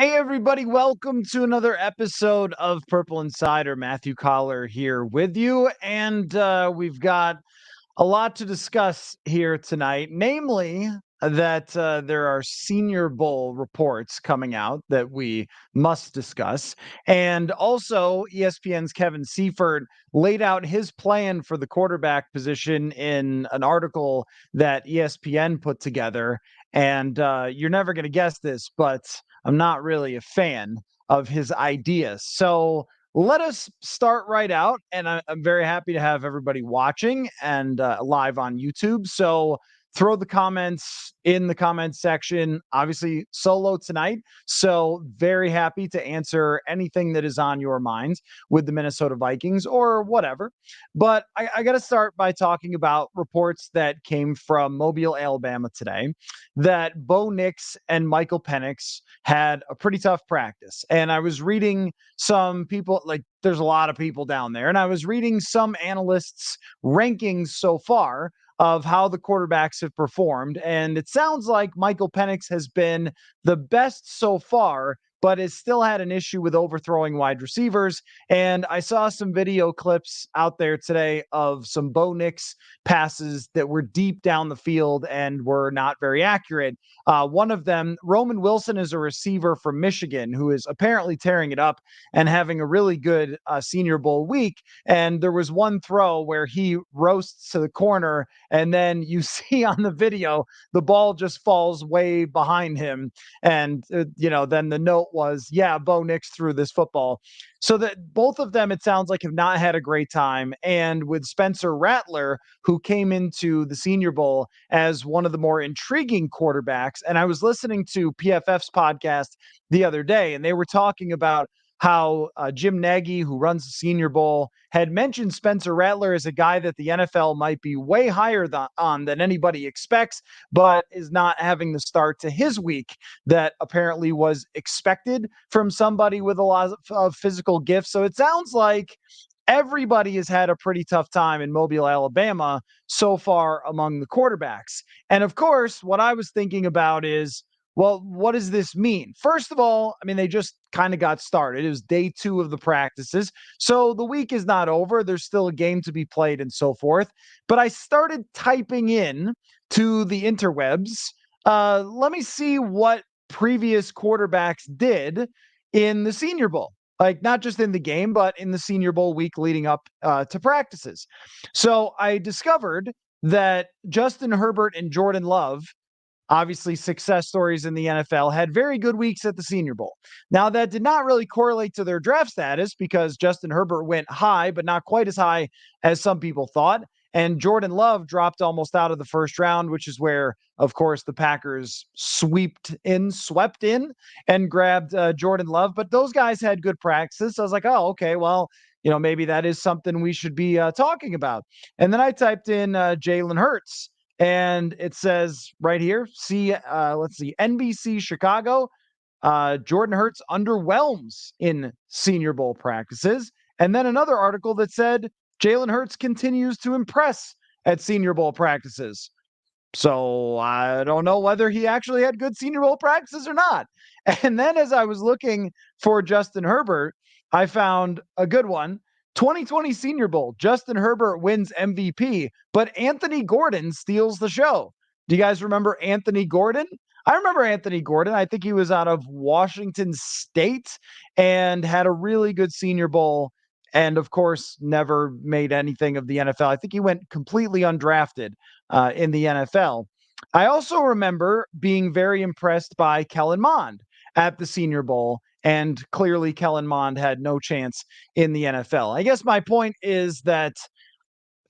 Hey, everybody, welcome to another episode of Purple Insider. Matthew Coller here with you. And we've got a lot to discuss here tonight, namely that there are Senior Bowl reports coming out that we must discuss. And also, ESPN's Kevin Seifert laid out his plan for the quarterback position in an article that ESPN put together. And you're never going to guess this, but I'm not really a fan of his ideas. So let us start right out. And I'm very happy to have everybody watching and live on YouTube. So throw the comments in the comments section. Obviously, solo tonight. So very happy to answer anything that is on your minds with the Minnesota Vikings or whatever. But I got to start by talking about reports that came from Mobile, Alabama today that Bo Nix and Michael Penix had a pretty tough practice. And I was reading some people, like there's a lot of people down there, and I was reading some analysts' rankings so far of how the quarterbacks have performed. And it sounds like Michael Penix has been the best so far, but has still had an issue with overthrowing wide receivers. And I saw some video clips out there today of some Bo Nix passes that were deep down the field and were not very accurate. One of them, Roman Wilson, is a receiver from Michigan who is apparently tearing it up and having a really good Senior Bowl week. And there was one throw where he roasts to the corner, and then you see on the video the ball just falls way behind him. And then the note was, "Yeah, Bo Nix threw this football." So that both of them, it sounds like, have not had a great time. And with Spencer Rattler, who came into the Senior Bowl as one of the more intriguing quarterbacks, and I was listening to PFF's podcast the other day, and they were talking about how Jim Nagy, who runs the Senior Bowl, had mentioned Spencer Rattler as a guy that the NFL might be way higher on than anybody expects, but is not having the start to his week that apparently was expected from somebody with a lot of physical gifts. So it sounds like everybody has had a pretty tough time in Mobile, Alabama so far among the quarterbacks. And of course, what I was thinking about is, well, what does this mean? First of all, I mean, they just kind of got started. It was day 2 of the practices. So the week is not over. There's still a game to be played and so forth. But I started typing in to the interwebs. Let me see what previous quarterbacks did in the Senior Bowl. Like, not just in the game, but in the Senior Bowl week leading up to practices. So I discovered that Justin Herbert and Jordan Love, obviously success stories in the NFL, had very good weeks at the Senior Bowl. Now, that did not really correlate to their draft status because Justin Herbert went high, but not quite as high as some people thought. And Jordan Love dropped almost out of the first round, which is where, of course, the Packers swept in and grabbed Jordan Love. But those guys had good practices. So I was like, oh, okay, well, maybe that is something we should be talking about. And then I typed in Jalen Hurts, and it says right here, let's see, NBC Chicago, Jordan Hurts underwhelms in Senior Bowl practices. And then another article that said Jalen Hurts continues to impress at Senior Bowl practices. So I don't know whether he actually had good Senior Bowl practices or not. And then as I was looking for Justin Herbert, I found a good one. 2020 Senior Bowl, Justin Herbert wins MVP, but Anthony Gordon steals the show. Do you guys remember Anthony Gordon? I remember Anthony Gordon. I think he was out of Washington State and had a really good Senior Bowl, and of course never made anything of the NFL. I think he went completely undrafted in the NFL. I also remember being very impressed by Kellen Mond at the Senior Bowl, and clearly Kellen Mond had no chance in the NFL. I guess my point is that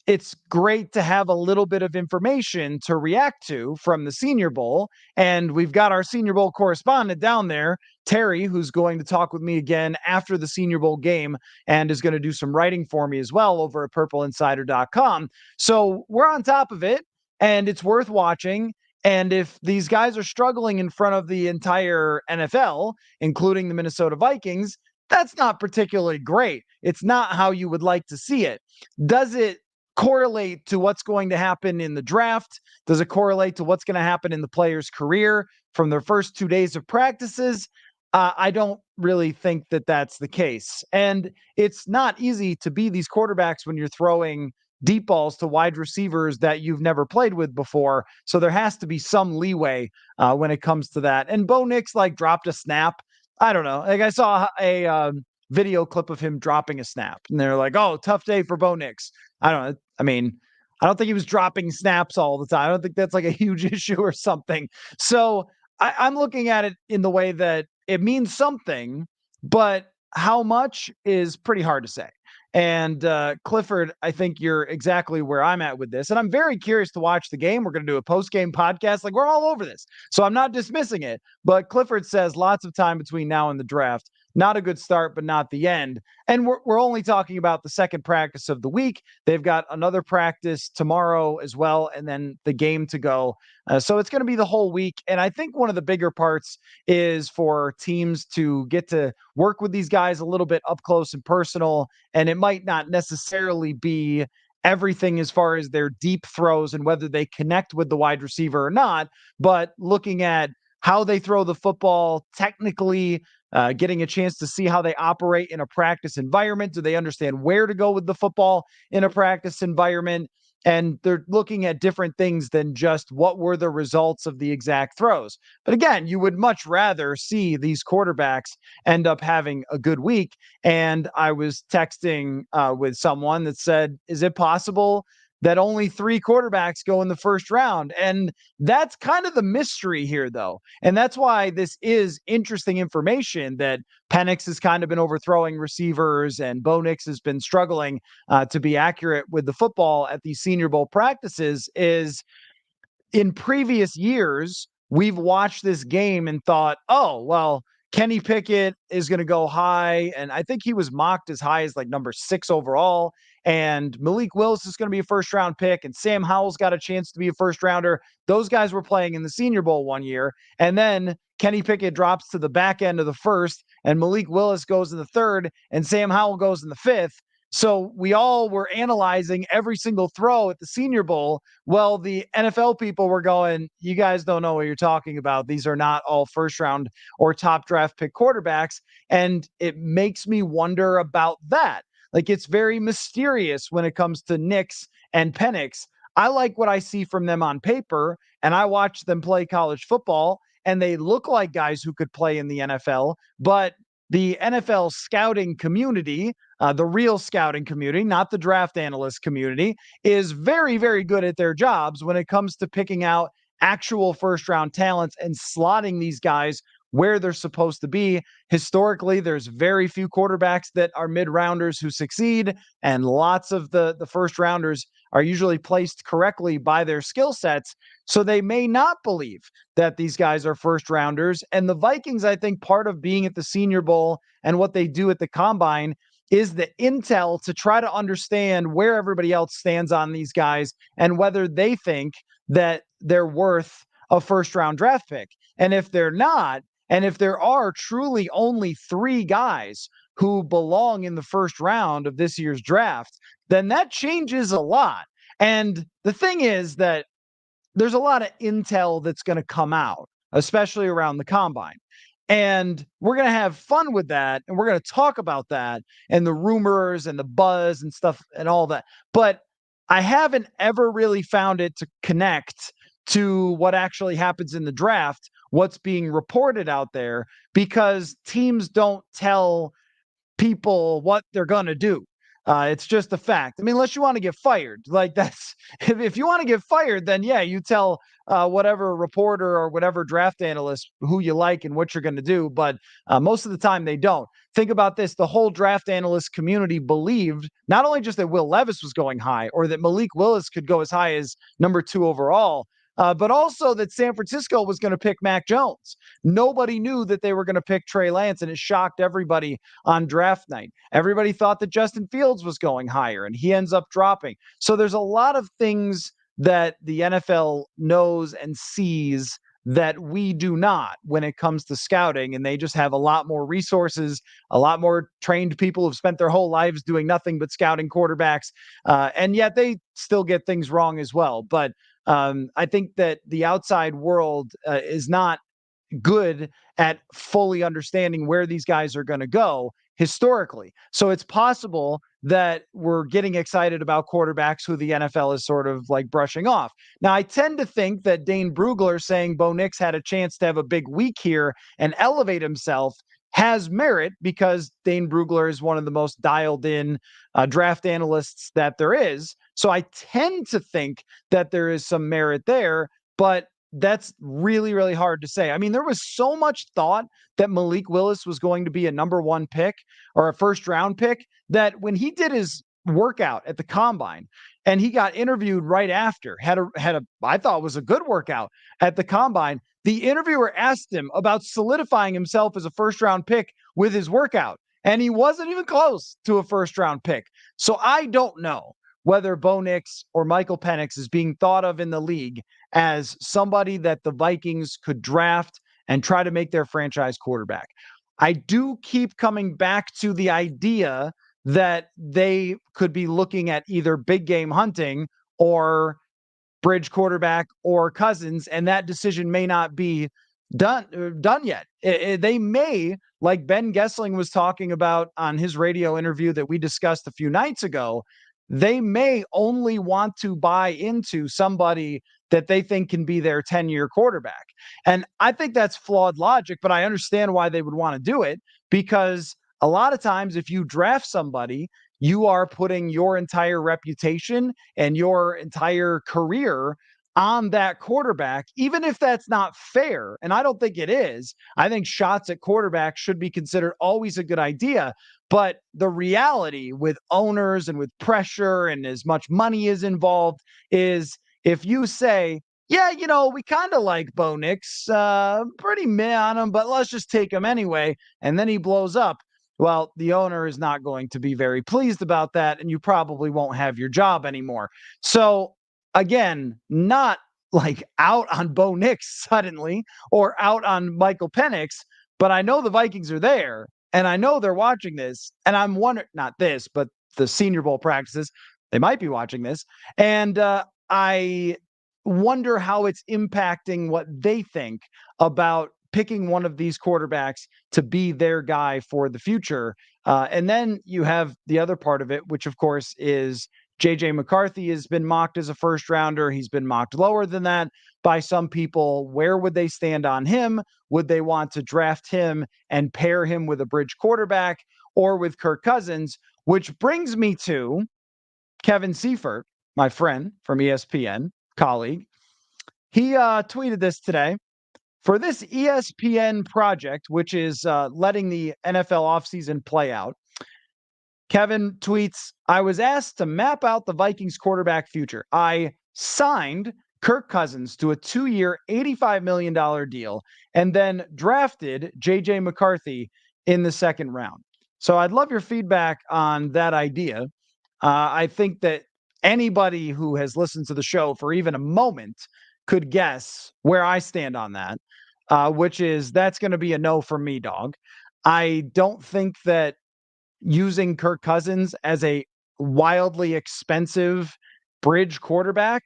it's great to have a little bit of information to react to from the Senior Bowl. And we've got our Senior Bowl correspondent down there, Terry, who's going to talk with me again after the Senior Bowl game and is going to do some writing for me as well over at purpleinsider.com. So we're on top of it, and it's worth watching. And if these guys are struggling in front of the entire NFL, including the Minnesota Vikings, that's not particularly great. It's not how you would like to see it. Does it correlate to what's going to happen in the draft? Does it correlate to what's going to happen in the player's career from their first 2 days of practices? I don't really think that that's the case. And it's not easy to be these quarterbacks when you're throwing deep balls to wide receivers that you've never played with before. So there has to be some leeway when it comes to that. And Bo Nix like dropped a snap. I don't know. Like I saw a video clip of him dropping a snap, and they're like, "Oh, tough day for Bo Nix." I don't know. I mean, I don't think he was dropping snaps all the time. I don't think that's like a huge issue or something. So I'm looking at it in the way that it means something, but how much is pretty hard to say. And Clifford, I think you're exactly where I'm at with this. And I'm very curious to watch the game. We're going to do a post game podcast. Like, we're all over this. So I'm not dismissing it. But Clifford says lots of time between now and the draft. Not a good start, but not the end. And we're only talking about the second practice of the week. They've got another practice tomorrow as well, and then the game to go. So it's going to be the whole week. And I think one of the bigger parts is for teams to get to work with these guys a little bit up close and personal. And it might not necessarily be everything as far as their deep throws and whether they connect with the wide receiver or not, but looking at how they throw the football technically, getting a chance to see how they operate in a practice environment. Do they understand where to go with the football in a practice environment? And they're looking at different things than just what were the results of the exact throws. But again, you would much rather see these quarterbacks end up having a good week. And I was texting with someone that said, is it possible that only 3 quarterbacks go in the first round? And that's kind of the mystery here, though. And that's why this is interesting information that Penix has kind of been overthrowing receivers and Bo Nix has been struggling to be accurate with the football at these Senior Bowl practices. Is in previous years, we've watched this game and thought, oh, well, Kenny Pickett is going to go high. And I think he was mocked as high as like number 6 overall. And Malik Willis is going to be a first round pick. And Sam Howell's got a chance to be a first rounder. Those guys were playing in the Senior Bowl one year. And then Kenny Pickett drops to the back end of the first, and Malik Willis goes in the third, and Sam Howell goes in the fifth. So we all were analyzing every single throw at the Senior Bowl. Well, the NFL people were going, you guys don't know what you're talking about. These are not all first round or top draft pick quarterbacks. And it makes me wonder about that. Like, it's very mysterious when it comes to Nix and Penix. I like what I see from them on paper, and I watch them play college football, and they look like guys who could play in the NFL. But the NFL scouting community, the real scouting community, not the draft analyst community, is very, very good at their jobs when it comes to picking out actual first round talents and slotting these guys where they're supposed to be. Historically, there's very few quarterbacks that are mid-rounders who succeed, and lots of the first rounders are usually placed correctly by their skill sets. So they may not believe that these guys are first rounders. And the Vikings, I think part of being at the Senior Bowl and what they do at the Combine is the intel to try to understand where everybody else stands on these guys and whether they think that they're worth a first round draft pick. And if they're not, and if there are truly only 3 guys who belong in the first round of this year's draft, then that changes a lot. And the thing is that there's a lot of intel that's going to come out, especially around the Combine. And we're going to have fun with that. And we're going to talk about that and the rumors and the buzz and stuff and all that. But I haven't ever really found it to connect to what actually happens in the draft, what's being reported out there, because teams don't tell people what they're going to do. It's just a fact. I mean, unless you want to get fired, like that's if you want to get fired, then yeah, you tell whatever reporter or whatever draft analyst who you like and what you're going to do. But most of the time they don't. Think about this. The whole draft analyst community believed not only just that Will Levis was going high or that Malik Willis could go as high as number 2 overall, but also that San Francisco was going to pick Mac Jones. Nobody knew that they were going to pick Trey Lance, and it shocked everybody on draft night. Everybody thought that Justin Fields was going higher, and he ends up dropping. So there's a lot of things that the NFL knows and sees that we do not when it comes to scouting, and they just have a lot more resources, a lot more trained people who've spent their whole lives doing nothing but scouting quarterbacks, and yet they still get things wrong as well. But I think that the outside world is not good at fully understanding where these guys are going to go historically. So it's possible that we're getting excited about quarterbacks who the NFL is sort of like brushing off. Now, I tend to think that Dane Brugler saying Bo Nix had a chance to have a big week here and elevate himself has merit, because Dane Brugler is one of the most dialed in draft analysts that there is. So I tend to think that there is some merit there, but that's really, really hard to say. I mean, there was so much thought that Malik Willis was going to be a number one pick or a first round pick that when he did his workout at the combine and he got interviewed right after, had a I thought was a good workout at the combine. The interviewer asked him about solidifying himself as a first round pick with his workout, and he wasn't even close to a first round pick. So I don't know whether Bo Nix or Michael Penix is being thought of in the league as somebody that the Vikings could draft and try to make their franchise quarterback. I do keep coming back to the idea that they could be looking at either big game hunting or bridge quarterback or Cousins, and that decision may not be done yet. They may, like Ben Gessling was talking about on his radio interview that we discussed a few nights ago, they may only want to buy into somebody that they think can be their 10-year quarterback. And I think that's flawed logic, but I understand why they would want to do it, because a lot of times if you draft somebody, you are putting your entire reputation and your entire career on that quarterback, even if that's not fair. And I don't think it is. I think shots at quarterback should be considered always a good idea. But the reality with owners and with pressure and as much money is involved is if you say, yeah, we kind of like Bo Nix, pretty meh on him, but let's just take him anyway, and then he blows up. Well, the owner is not going to be very pleased about that, and you probably won't have your job anymore. So again, not like out on Bo Nix suddenly or out on Michael Penix, but I know the Vikings are there, and I know they're watching this, and I'm wondering, not this, but the Senior Bowl practices, they might be watching this, and I wonder how it's impacting what they think about picking one of these quarterbacks to be their guy for the future. And then you have the other part of it, which of course is JJ McCarthy has been mocked as a first rounder. He's been mocked lower than that by some people. Where would they stand on him? Would they want to draft him and pair him with a bridge quarterback or with Kirk Cousins? Which brings me to Kevin Seifert, my friend from ESPN, colleague. He tweeted this today. For this ESPN project, which is letting the NFL offseason play out, Kevin tweets, I was asked to map out the Vikings quarterback future. I signed Kirk Cousins to a 2-year, $85 million deal and then drafted JJ McCarthy in the second round. So I'd love your feedback on that idea. I think that anybody who has listened to the show for even a moment could guess where I stand on that, which is that's going to be a no for me, dog. I don't think that using Kirk Cousins as a wildly expensive bridge quarterback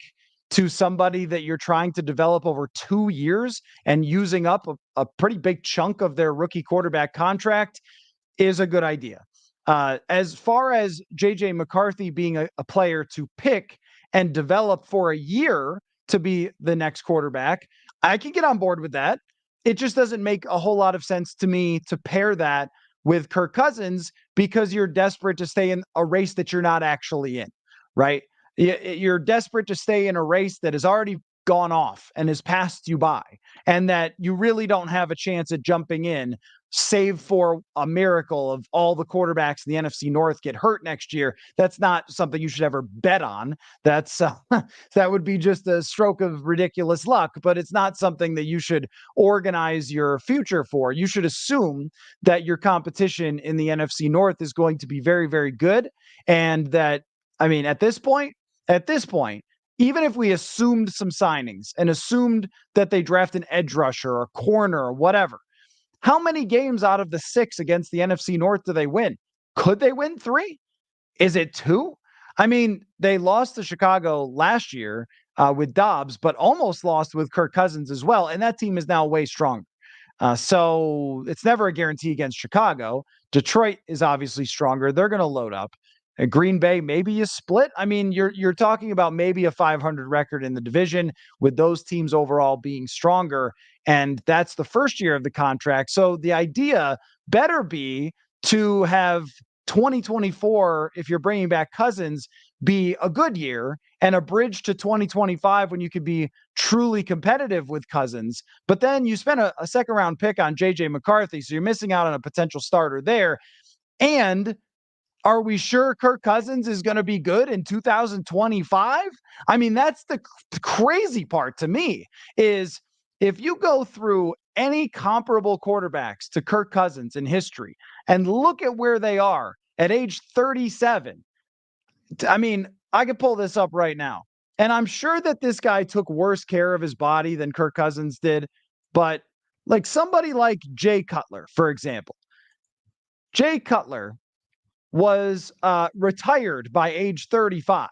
to somebody that you're trying to develop over 2 years and using up a pretty big chunk of their rookie quarterback contract is a good idea. As far as JJ McCarthy being a player to pick and develop for a year to be the next quarterback, I can get on board with that. It just doesn't make a whole lot of sense to me to pair that with Kirk Cousins because you're desperate to stay in a race that you're not actually in, right? You're desperate to stay in a race that has already gone off and has passed you by, and that you really don't have a chance at jumping in, save for a miracle of all the quarterbacks in the NFC North get hurt next year. That's not something you should ever bet on. That's that would be just a stroke of ridiculous luck, but it's not something that you should organize your future for. You should assume that your competition in the NFC North is going to be very, very good. And that, I mean, at this point, even if we assumed some signings and assumed that they draft an edge rusher or corner or whatever, how many games out of the 6 against the NFC North do they win? Could they win 3? Is it 2? I mean, they lost to Chicago last year with Dobbs, but almost lost with Kirk Cousins as well. And that team is now way stronger. So it's never a guarantee against Chicago. Detroit is obviously stronger. They're going to load up. And Green Bay, maybe you split. I mean, you're talking about maybe a 500 record in the division with those teams overall being stronger. And that's the first year of the contract. So the idea better be to have 2024, if you're bringing back Cousins, be a good year and a bridge to 2025 when you could be truly competitive with Cousins. But then you spent a second round pick on JJ McCarthy. So you're missing out on a potential starter there. And are we sure Kirk Cousins is going to be good in 2025? I mean, that's the crazy part to me is if you go through any comparable quarterbacks to Kirk Cousins in history and look at where they are at age 37. I mean, I could pull this up right now. And I'm sure that this guy took worse care of his body than Kirk Cousins did. But like somebody like Jay Cutler, for example, Jay Cutler was retired by age 35.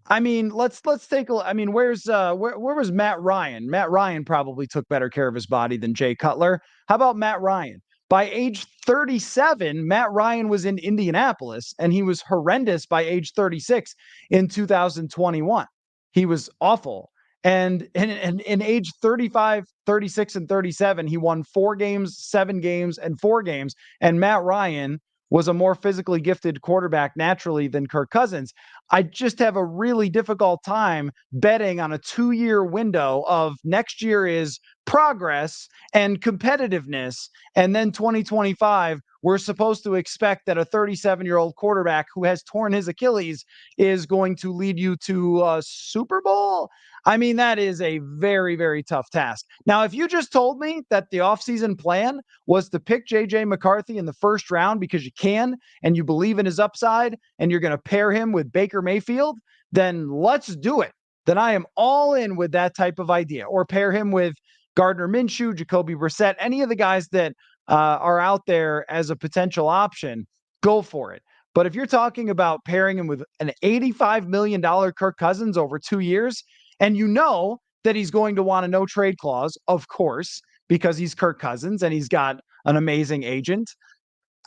I mean, let's take a. I mean, where was Matt Ryan? Matt Ryan probably took better care of his body than Jay Cutler. How about Matt Ryan? By age 37, Matt Ryan was in Indianapolis, and he was horrendous by age 36 in 2021. He was awful. And in age 35, 36, and 37, he won 4 games, 7 games, and 4 games. And Matt Ryan was a more physically gifted quarterback naturally than Kirk Cousins. I just have a really difficult time betting on a 2-year window of next year is progress and competitiveness. And then 2025, we're supposed to expect that a 37-year-old quarterback who has torn his Achilles is going to lead you to a Super Bowl. I mean, that is a very, very tough task. Now, if you just told me that the offseason plan was to pick JJ McCarthy in the first round because you can and you believe in his upside and you're going to pair him with Baker Mayfield, then let's do it. Then I am all in with that type of idea. Or pair him with Gardner Minshew, Jacoby Brissett, any of the guys that are out there as a potential option, go for it. But if you're talking about pairing him with an $85 million Kirk Cousins over 2 years, and you know that he's going to want a no trade clause, of course, because he's Kirk Cousins and he's got an amazing agent.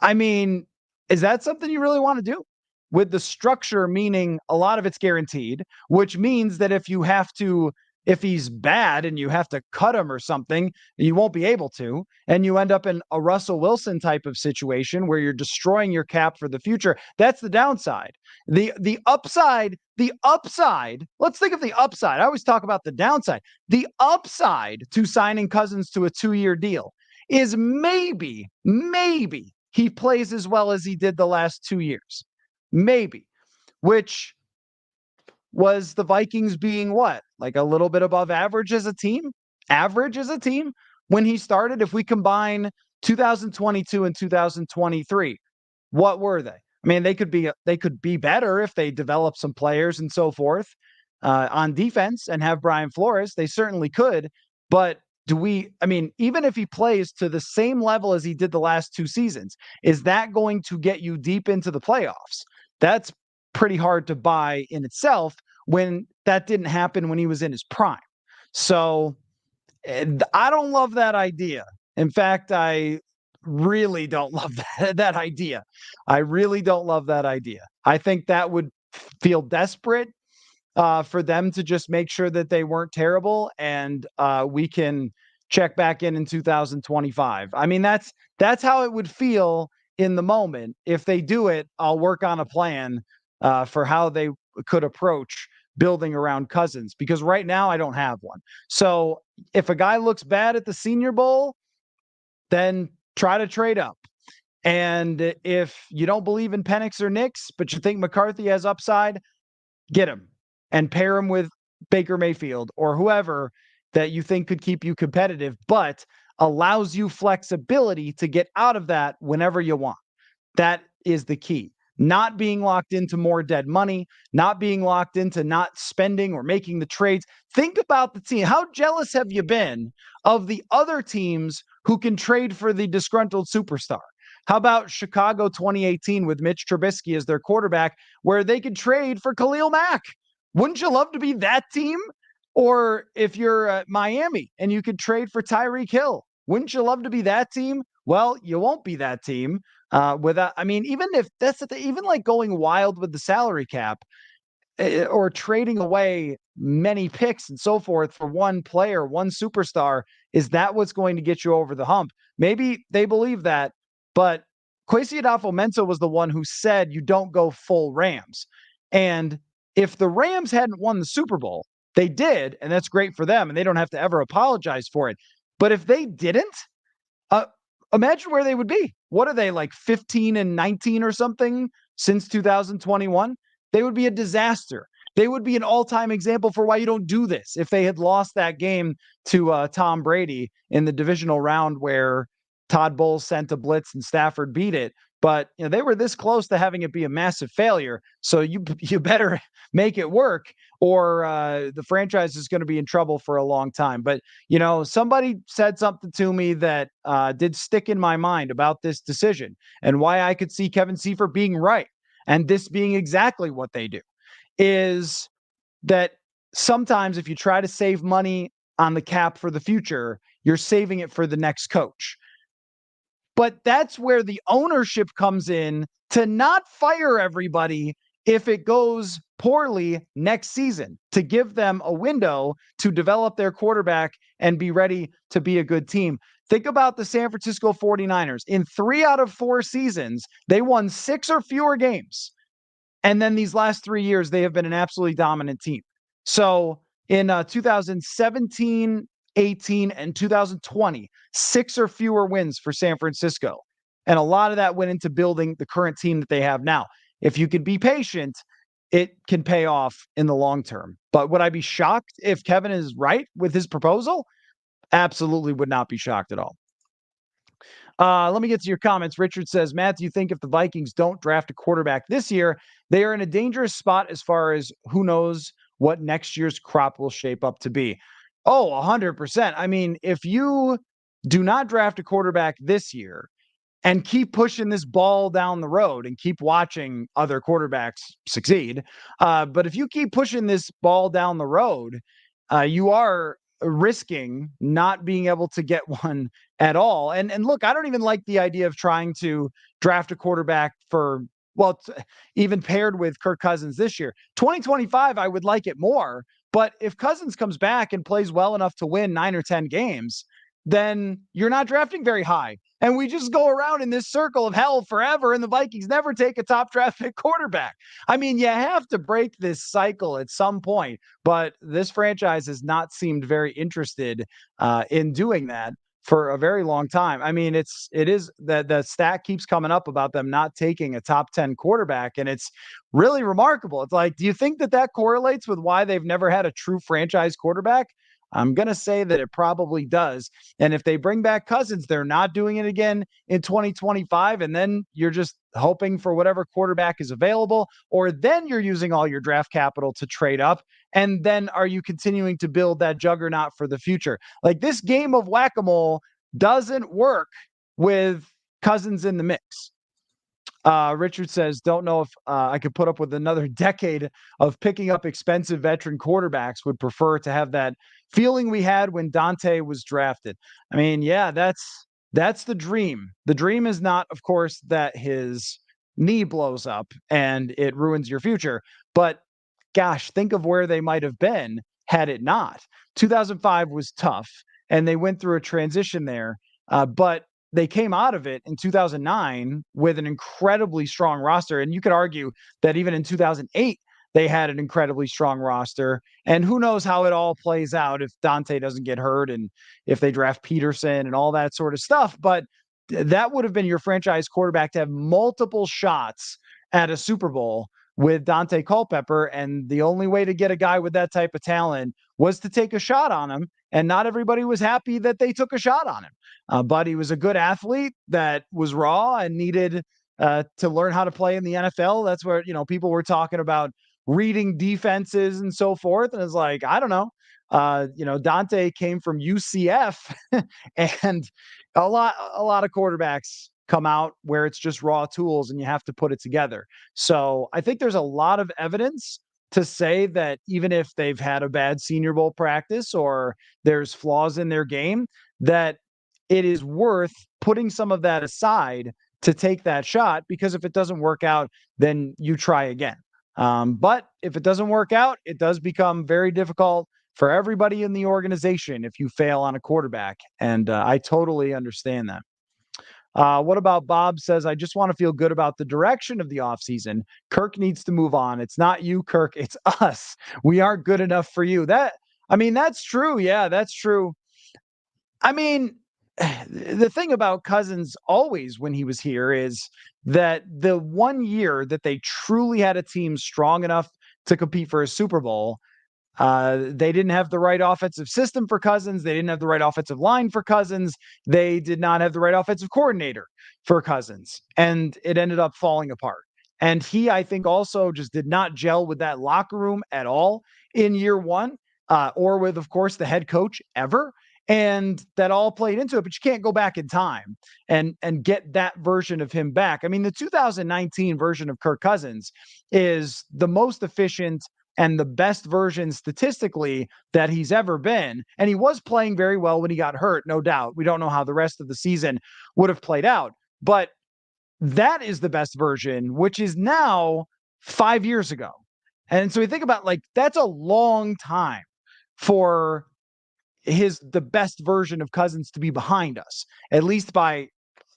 I mean, is that something you really want to do? With the structure, meaning a lot of it's guaranteed, which means that if he's bad and you have to cut him or something, you won't be able to. And you end up in a Russell Wilson type of situation where you're destroying your cap for the future. That's the downside. The upside, let's think of the upside. I always talk about the downside. The upside to signing Cousins to a 2-year deal is maybe he plays as well as he did the last 2 years. Maybe, which was the Vikings being what? Like a little bit above average as a team? Average as a team when he started? If we combine 2022 and 2023, what were they? I mean, they could be better if they develop some players and so forth on defense and have Brian Flores. They certainly could. But even if he plays to the same level as he did the last 2 seasons, is that going to get you deep into the playoffs? That's pretty hard to buy in itself when that didn't happen when he was in his prime. So I don't love that idea. In fact, I really don't love that idea. I really don't love that idea. I think that would feel desperate for them to just make sure that they weren't terrible and we can check back in 2025. I mean, that's how it would feel in the moment. If they do it, I'll work on a plan for how they could approach building around Cousins, because right now I don't have one. So if a guy looks bad at the Senior Bowl, then try to trade up. And if you don't believe in Penix or Nix, but you think McCarthy has upside, get him and pair him with Baker Mayfield or whoever that you think could keep you competitive, but allows you flexibility to get out of that whenever you want. That is the key. Not being locked into more dead money, not being locked into not spending or making the trades. Think about the team. How jealous have you been of the other teams who can trade for the disgruntled superstar? How about Chicago 2018 with Mitch Trubisky as their quarterback, where they could trade for Khalil Mack? Wouldn't you love to be that team? Or if you're Miami and you could trade for Tyreek Hill Wouldn't you love to be that team? Well, you won't be that team without, I mean, even if that's the thing, even like going wild with the salary cap, or trading away many picks and so forth for one player, one superstar, is that what's going to get you over the hump? Maybe they believe that, but Kwesi Adofo-Mensah was the one who said you don't go full Rams. And if the Rams hadn't won the Super Bowl, they did, and that's great for them, and they don't have to ever apologize for it. But if they didn't, uh, imagine where they would be. What are they, like 15 and 19 or something since 2021? They would be a disaster. They would be an all-time example for why you don't do this. If they had lost that game to Tom Brady in the divisional round where Todd Bowles sent a blitz and Stafford beat it, but they were this close to having it be a massive failure. So you better make it work, or the franchise is going to be in trouble for a long time. But somebody said something to me that did stick in my mind about this decision and why I could see Kevin Seifert being right. And this being exactly what they do, is that sometimes if you try to save money on the cap for the future, you're saving it for the next coach. But that's where the ownership comes in to not fire everybody if it goes poorly next season, to give them a window to develop their quarterback and be ready to be a good team. Think about the San Francisco 49ers. In 3 out of 4 seasons, they won 6 or fewer games. And then these last 3 years, they have been an absolutely dominant team. So in 2017, 18, and 2020, 6 or fewer wins for San Francisco. And a lot of that went into building the current team that they have now. If you could be patient, it can pay off in the long term. But would I be shocked if Kevin is right with his proposal? Absolutely would not be shocked at all. Let me get to your comments. Richard says, Matt, do you think if the Vikings don't draft a quarterback this year, they are in a dangerous spot as far as who knows what next year's crop will shape up to be? Oh, 100%. I mean, if you do not draft a quarterback this year and keep pushing this ball down the road and keep watching other quarterbacks succeed, but if you keep pushing this ball down the road, you are risking not being able to get one at all. And look, I don't even like the idea of trying to draft a quarterback for, well, even paired with Kirk Cousins this year. 2025, I would like it more. But if Cousins comes back and plays well enough to win 9 or 10 games, then you're not drafting very high. And we just go around in this circle of hell forever, and the Vikings never take a top draft pick quarterback. I mean, you have to break this cycle at some point, but this franchise has not seemed very interested in doing that for a very long time. I mean, it is that the stat keeps coming up about them not taking a top 10 quarterback, and it's really remarkable. It's like, do you think that correlates with why they've never had a true franchise quarterback? I'm going to say that it probably does. And if they bring back Cousins, they're not doing it again in 2025. And then you're just hoping for whatever quarterback is available, or then you're using all your draft capital to trade up. And then are you continuing to build that juggernaut for the future? Like, this game of whack-a-mole doesn't work with Cousins in the mix. Richard says, don't know if I could put up with another decade of picking up expensive veteran quarterbacks. Would prefer to have that feeling we had when Dante was drafted. I mean, yeah, that's the dream. The dream is not, of course, that his knee blows up and it ruins your future. But gosh, think of where they might have been had it not. 2005 was tough, and they went through a transition there. But they came out of it in 2009 with an incredibly strong roster. And you could argue that even in 2008, they had an incredibly strong roster. And who knows how it all plays out if Dante doesn't get hurt and if they draft Peterson and all that sort of stuff. But that would have been your franchise quarterback to have multiple shots at a Super Bowl with Dante Culpepper. And the only way to get a guy with that type of talent was to take a shot on him. And not everybody was happy that they took a shot on him. But he was a good athlete that was raw and needed to learn how to play in the NFL. That's where, people were talking about reading defenses and so forth. And it's like, I don't know. Dante came from UCF and a lot of quarterbacks come out where it's just raw tools and you have to put it together. So I think there's a lot of evidence to say that even if they've had a bad Senior Bowl practice or there's flaws in their game, that it is worth putting some of that aside to take that shot, because if it doesn't work out, then you try again. But if it doesn't work out, it does become very difficult for everybody in the organization if you fail on a quarterback. And I totally understand that. What about Bob says, I just want to feel good about the direction of the offseason. Kirk needs to move on. It's not you, Kirk. It's us. We aren't good enough for you. That's true. Yeah, that's true. I mean, the thing about Cousins always when he was here is that the one year that they truly had a team strong enough to compete for a Super Bowl, they didn't have the right offensive system for Cousins. They didn't have the right offensive line for Cousins. They did not have the right offensive coordinator for Cousins. And it ended up falling apart. And he, I think, also just did not gel with that locker room at all in year one, or with, of course, the head coach ever. And that all played into it, but you can't go back in time and get that version of him back. I mean, the 2019 version of Kirk Cousins is the most efficient and the best version statistically that he's ever been. And he was playing very well when he got hurt, no doubt. We don't know how the rest of the season would have played out, but that is the best version, which is now 5 years ago. And so we think about, like, that's a long time for the best version of Cousins to be behind us, at least by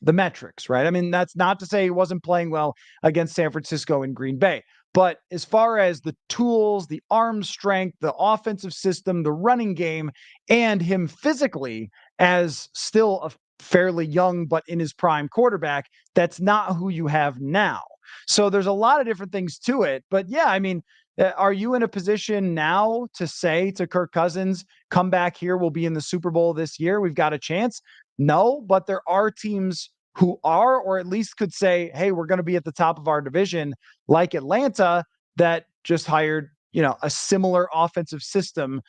the metrics, right? I mean, that's not to say he wasn't playing well against San Francisco and Green Bay. But as far as the tools, the arm strength, the offensive system, the running game, and him physically as still a fairly young but in his prime quarterback, that's not who you have now. So there's a lot of different things to it. But yeah, I mean, are you in a position now to say to Kirk Cousins, come back here, we'll be in the Super Bowl this year, we've got a chance? No, but there are teams who are, or at least could say, hey, we're going to be at the top of our division, like Atlanta, that just hired, a similar offensive system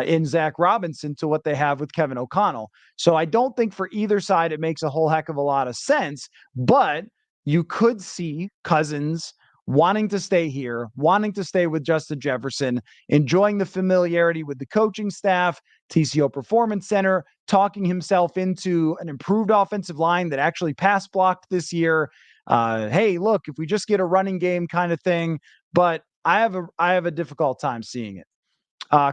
in Zach Robinson to what they have with Kevin O'Connell. So I don't think for either side it makes a whole heck of a lot of sense, but you could see Cousins wanting to stay here, wanting to stay with Justin Jefferson, enjoying the familiarity with the coaching staff, TCO Performance Center, talking himself into an improved offensive line that actually pass blocked this year. Hey, look, if we just get a running game kind of thing, but I have a difficult time seeing it.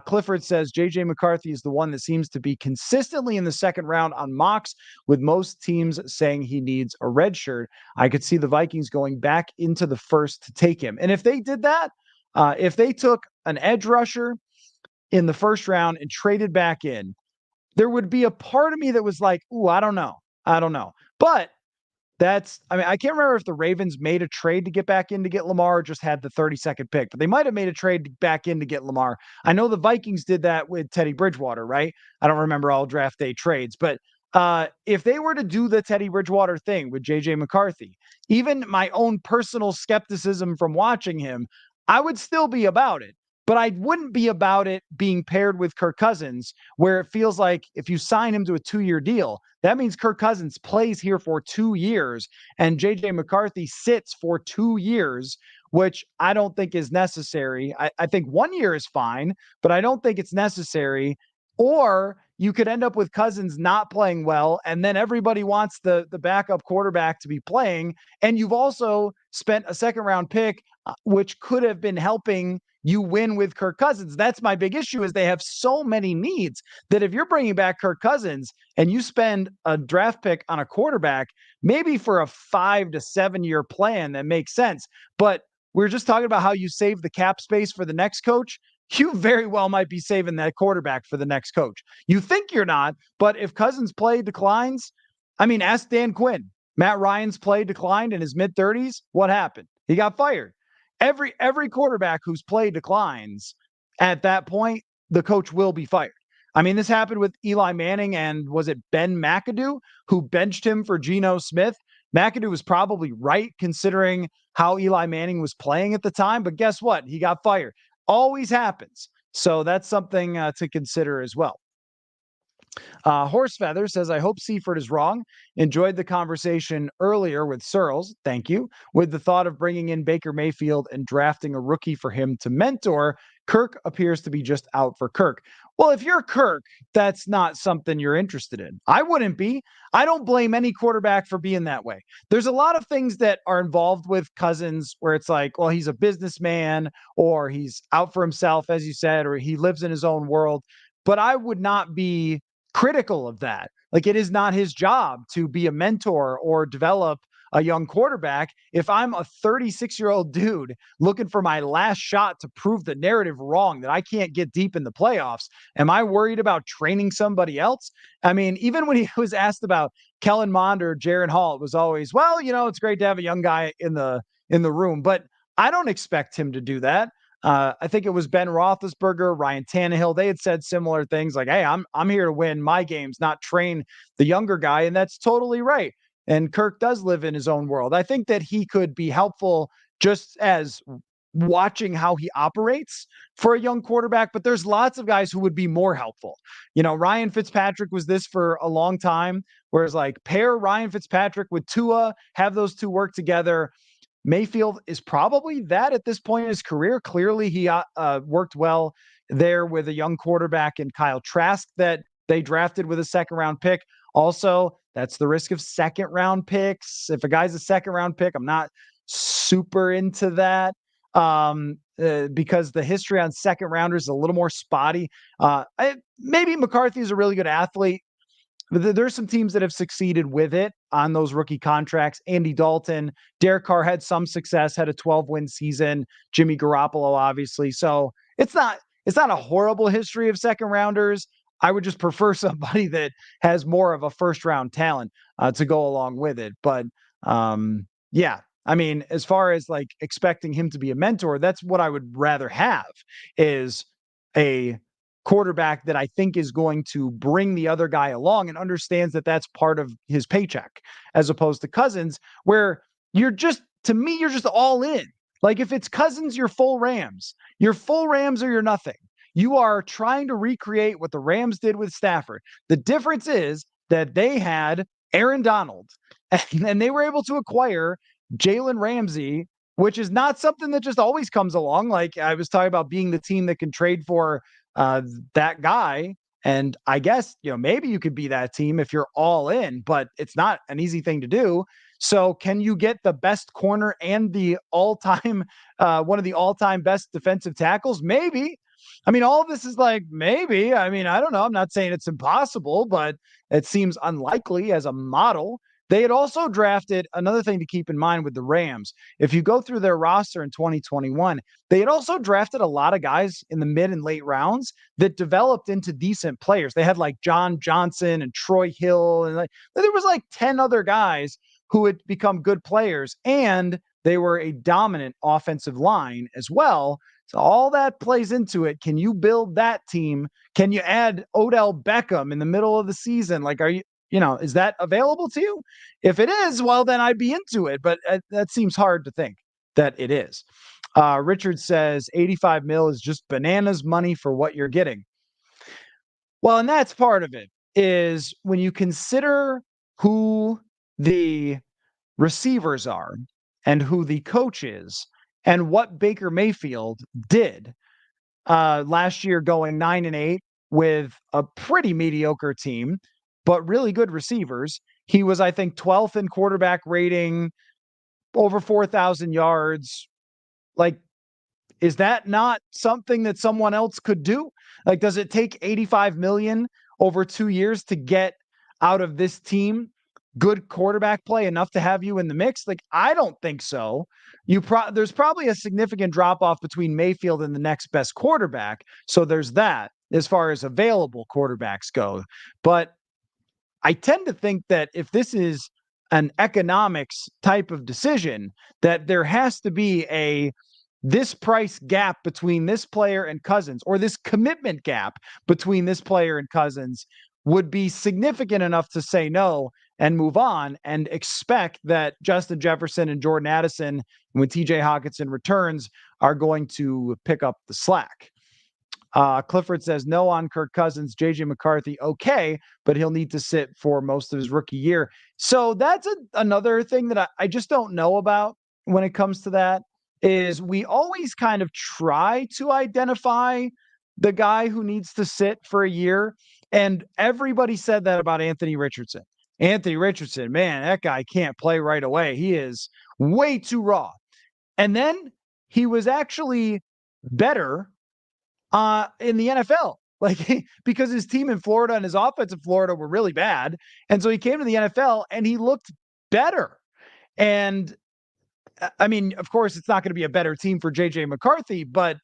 Clifford says J.J. McCarthy is the one that seems to be consistently in the second round on mocks, with most teams saying he needs a red shirt. I could see the Vikings going back into the first to take him. And if they did that, if they took an edge rusher in the first round and traded back in, there would be a part of me that was like, ooh, I don't know. But I can't remember if the Ravens made a trade to get back in to get Lamar or just had the 32nd pick, but they might have made a trade back in to get Lamar. I know the Vikings did that with Teddy Bridgewater, right? I don't remember all draft day trades, but if they were to do the Teddy Bridgewater thing with J.J. McCarthy, even my own personal skepticism from watching him, I would still be about it. But I wouldn't be about it being paired with Kirk Cousins, where it feels like if you sign him to a 2-year deal, that means Kirk Cousins plays here for 2 years and J.J. McCarthy sits for 2 years, which I don't think is necessary. I think 1 year is fine, but I don't think it's necessary. Or you could end up with Cousins not playing well, and then everybody wants the backup quarterback to be playing. And you've also spent a second round pick, which could have been helping you win with Kirk Cousins. That's my big issue, is they have so many needs that if you're bringing back Kirk Cousins and you spend a draft pick on a quarterback, maybe for a 5 to 7 year plan, that makes sense. But we're just talking about how you save the cap space for the next coach. You very well might be saving that quarterback for the next coach. You think you're not, but if Cousins' play declines, ask Dan Quinn. Matt Ryan's play declined in his mid-30s. What happened? He got fired. Every quarterback whose play declines at that point, the coach will be fired. This happened with Eli Manning, and was it Ben McAdoo who benched him for Geno Smith? McAdoo was probably right considering how Eli Manning was playing at the time, but guess what? He got fired. Always happens. So that's something to consider as well. Horsefeather says, I hope Seifert is wrong. Enjoyed the conversation earlier with Searles. Thank you. With the thought of bringing in Baker Mayfield and drafting a rookie for him to mentor, Kirk appears to be just out for Kirk. Well, if you're Kirk, that's not something you're interested in. I wouldn't be. I don't blame any quarterback for being that way. There's a lot of things that are involved with Cousins where it's like, well, he's a businessman or he's out for himself, as you said, or he lives in his own world. But I would not be critical of that. Like, it is not his job to be a mentor or develop a young quarterback. If I'm a 36-year-old dude looking for my last shot to prove the narrative wrong, that I can't get deep in the playoffs, am I worried about training somebody else? I mean, even when he was asked about Kellen Mond or Jaron Hall, it was always, well, it's great to have a young guy in the room, but I don't expect him to do that. I think it was Ben Roethlisberger, Ryan Tannehill. They had said similar things like, "Hey, I'm here to win my games, not train the younger guy," and that's totally right. And Kirk does live in his own world. I think that he could be helpful just as watching how he operates for a young quarterback, but there's lots of guys who would be more helpful. Ryan Fitzpatrick was this for a long time, whereas like pair Ryan Fitzpatrick with Tua, have those two work together. Mayfield is probably that at this point in his career. Clearly, he worked well there with a young quarterback in Kyle Trask that they drafted with a second-round pick. Also, that's the risk of second-round picks. If a guy's a second-round pick, I'm not super into that because the history on second-rounders is a little more spotty. Maybe McCarthy is a really good athlete. But there's some teams that have succeeded with it on those rookie contracts. Andy Dalton, Derek Carr had some success, had a 12-win season. Jimmy Garoppolo, obviously. So it's not a horrible history of second rounders. I would just prefer somebody that has more of a first round talent to go along with it. But yeah, I mean, as far as like expecting him to be a mentor, that's what I would rather have is a quarterback that I think is going to bring the other guy along and understands that that's part of his paycheck, as opposed to Cousins, where you're just all in. Like if it's Cousins, you're full Rams. You're full Rams or you're nothing. You are trying to recreate what the Rams did with Stafford. The difference is that they had Aaron Donald and they were able to acquire Jalen Ramsey, which is not something that just always comes along. Like I was talking about being the team that can trade for that guy. And I guess, maybe you could be that team if you're all in, but it's not an easy thing to do. So can you get the best corner and the all-time, one of the all-time best defensive tackles? Maybe. I mean, all of this is like, maybe. I mean, I don't know. I'm not saying it's impossible, but it seems unlikely as a model. They had also drafted another thing to keep in mind with the Rams. If you go through their roster in 2021, they had also drafted a lot of guys in the mid and late rounds that developed into decent players. They had like John Johnson and Troy Hill, and there was like 10 other guys who had become good players, and they were a dominant offensive line as well. So all that plays into it. Can you build that team? Can you add Odell Beckham in the middle of the season? Like, is that available to you? If it is, well, then I'd be into it. But that seems hard to think that it is. Richard says 85 mil is just bananas money for what you're getting. Well, and that's part of it is when you consider who the receivers are and who the coach is and what Baker Mayfield did last year, going 9-8 with a pretty mediocre team, but really good receivers. He was, I think, 12th in quarterback rating, over 4,000 yards. Like, is that not something that someone else could do? Like, does it take 85 million over 2 years to get out of this team good quarterback play enough to have you in the mix? Like, I don't think so. There's probably a significant drop off between Mayfield and the next best quarterback. So there's that as far as available quarterbacks go. But I tend to think that if this is an economics type of decision, that there has to be this price gap between this player and Cousins, or this commitment gap between this player and Cousins would be significant enough to say no and move on and expect that Justin Jefferson and Jordan Addison, when TJ Hawkinson returns, are going to pick up the slack. Clifford says no on Kirk Cousins. JJ McCarthy, okay, but he'll need to sit for most of his rookie year. So that's another thing that I just don't know about when it comes to that, is we always kind of try to identify the guy who needs to sit for a year. And everybody said that about Anthony Richardson. Anthony Richardson, man, that guy can't play right away. He is way too raw. And then he was actually better in the NFL. Like, because his team in Florida and his offense in Florida were really bad. And so he came to the NFL and he looked better. And I mean, of course, it's not going to be a better team for JJ McCarthy, but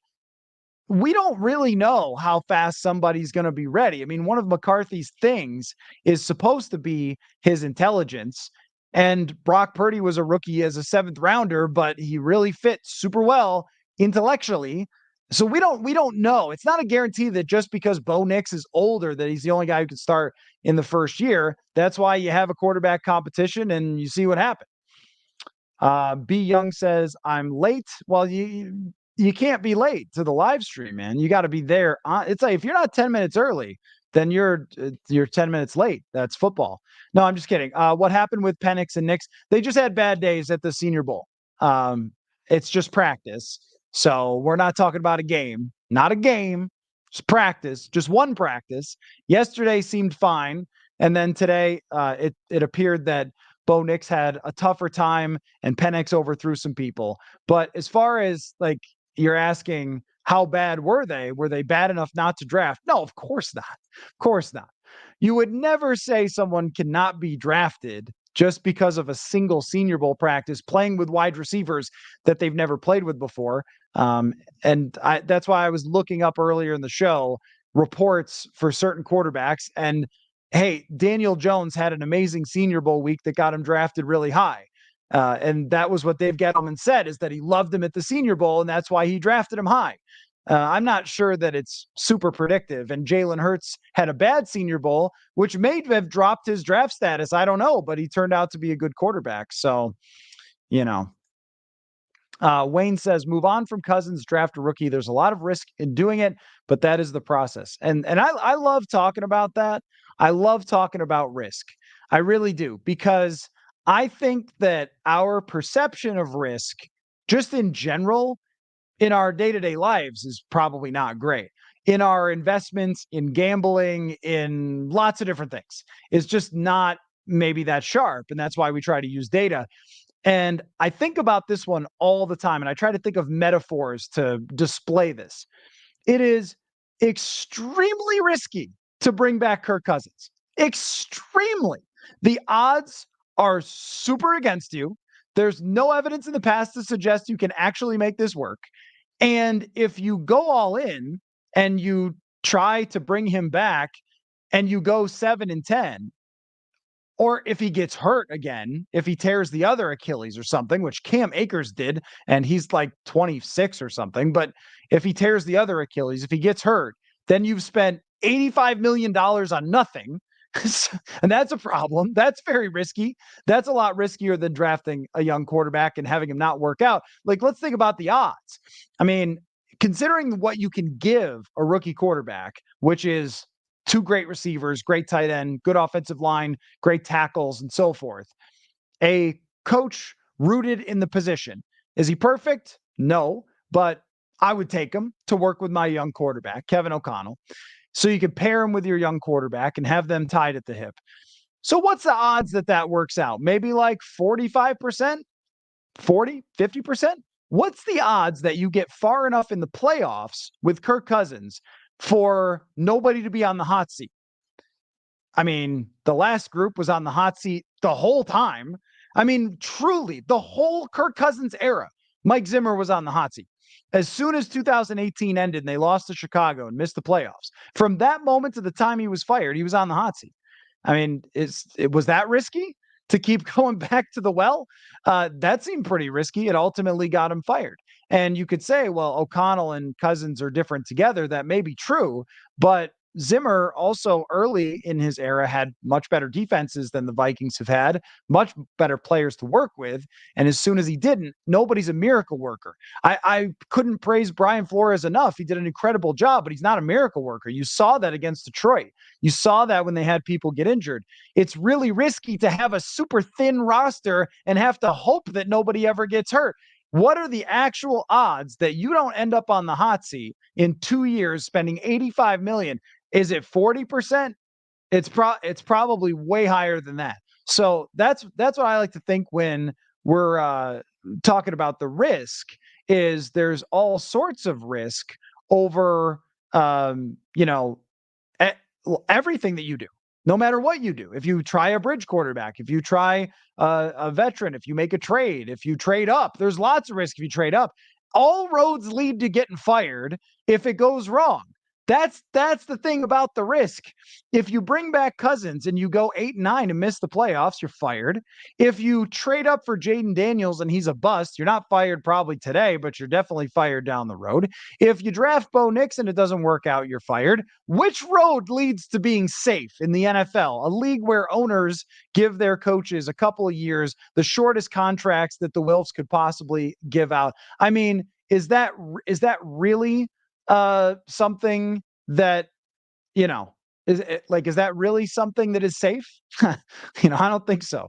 we don't really know how fast somebody's going to be ready. I mean, one of McCarthy's things is supposed to be his intelligence. And Brock Purdy was a rookie as a 7th rounder, but he really fit super well intellectually. So we don't know. It's not a guarantee that just because Bo Nix is older that he's the only guy who can start in the first year. That's why you have a quarterback competition and you see what happens. B Young says, I'm late. Well, you can't be late to the live stream, man. You got to be there. It's like, if you're not 10 minutes early, then you're 10 minutes late. That's football. No, I'm just kidding. What happened with Penix and Nix? They just had bad days at the Senior Bowl. It's just practice. So we're not talking about a game. Not a game. Just practice. Just one practice. Yesterday seemed fine. And then today, it appeared that Bo Nix had a tougher time and Penix overthrew some people. But as far as like you're asking, how bad were they? Were they bad enough not to draft? No, of course not. Of course not. You would never say someone cannot be drafted just because of a single Senior Bowl practice playing with wide receivers that they've never played with before. And that's why I was looking up earlier in the show reports for certain quarterbacks. And hey, Daniel Jones had an amazing Senior Bowl week that got him drafted really high. And that was what Dave Gettleman said, is that he loved him at the Senior Bowl, and that's why he drafted him high. I'm not sure that it's super predictive. And Jalen Hurts had a bad Senior Bowl, which may have dropped his draft status. I don't know, but he turned out to be a good quarterback. So, you know. Wayne says, move on from Cousins, draft a rookie. There's a lot of risk in doing it, but that is the process. And I love talking about that. I love talking about risk. I really do, because I think that our perception of risk, just in general, in our day-to-day lives is probably not great. In our investments, in gambling, in lots of different things, is just not maybe that sharp. And that's why we try to use data. And I think about this one all the time, and I try to think of metaphors to display this. It is extremely risky to bring back Kirk Cousins. Extremely. The odds are super against you. There's no evidence in the past to suggest you can actually make this work. And if you go all in and you try to bring him back and you go 7-10, or if he gets hurt again, if he tears the other Achilles or something, which Cam Akers did, and he's like 26 or something. But if he tears the other Achilles, if he gets hurt, then you've spent $85 million on nothing. And that's a problem. That's very risky. That's a lot riskier than drafting a young quarterback and having him not work out. Like, let's think about the odds. I mean, considering what you can give a rookie quarterback, which is 2 great receivers, great tight end, good offensive line, great tackles, and so forth. A coach rooted in the position. Is he perfect? No, but I would take him to work with my young quarterback, Kevin O'Connell. So you could pair him with your young quarterback and have them tied at the hip. So what's the odds that that works out? Maybe like 45%, 40, 50%? What's the odds that you get far enough in the playoffs with Kirk Cousins for nobody to be on the hot seat? I mean, the last group was on the hot seat the whole time. I mean, truly, the whole Kirk Cousins era, Mike Zimmer was on the hot seat. As soon as 2018 ended and they lost to Chicago and missed the playoffs, from that moment to the time he was fired, he was on the hot seat. I mean, was that risky to keep going back to the well? That seemed pretty risky. It ultimately got him fired. And you could say, well, O'Connell and Cousins are different together. That may be true, but Zimmer also early in his era had much better defenses than the Vikings have had, much better players to work with. And as soon as he didn't, nobody's a miracle worker. I couldn't praise Brian Flores enough. He did an incredible job, but he's not a miracle worker. You saw that against Detroit. You saw that when they had people get injured. It's really risky to have a super thin roster and have to hope that nobody ever gets hurt. What are the actual odds that you don't end up on the hot seat in 2 years spending $85 million? Is it 40%? It's probably way higher than that. So that's what I like to think when we're talking about the risk. Is there's all sorts of risk over you know everything that you do, no matter what you do. If you try a bridge quarterback, if you try a veteran, if you make a trade, if you trade up, there's lots of risk if you trade up. All roads lead to getting fired if it goes wrong. That's the thing about the risk. If you bring back Cousins and you go 8-9 and miss the playoffs, you're fired. If you trade up for Jaden Daniels and he's a bust, you're not fired probably today, but you're definitely fired down the road. If you draft Bo Nix and it doesn't work out, you're fired. Which road leads to being safe in the NFL, a league where owners give their coaches a couple of years, the shortest contracts that the Wilfs could possibly give out? I mean, is that really something that, you know, is that really something that is safe? I don't think so.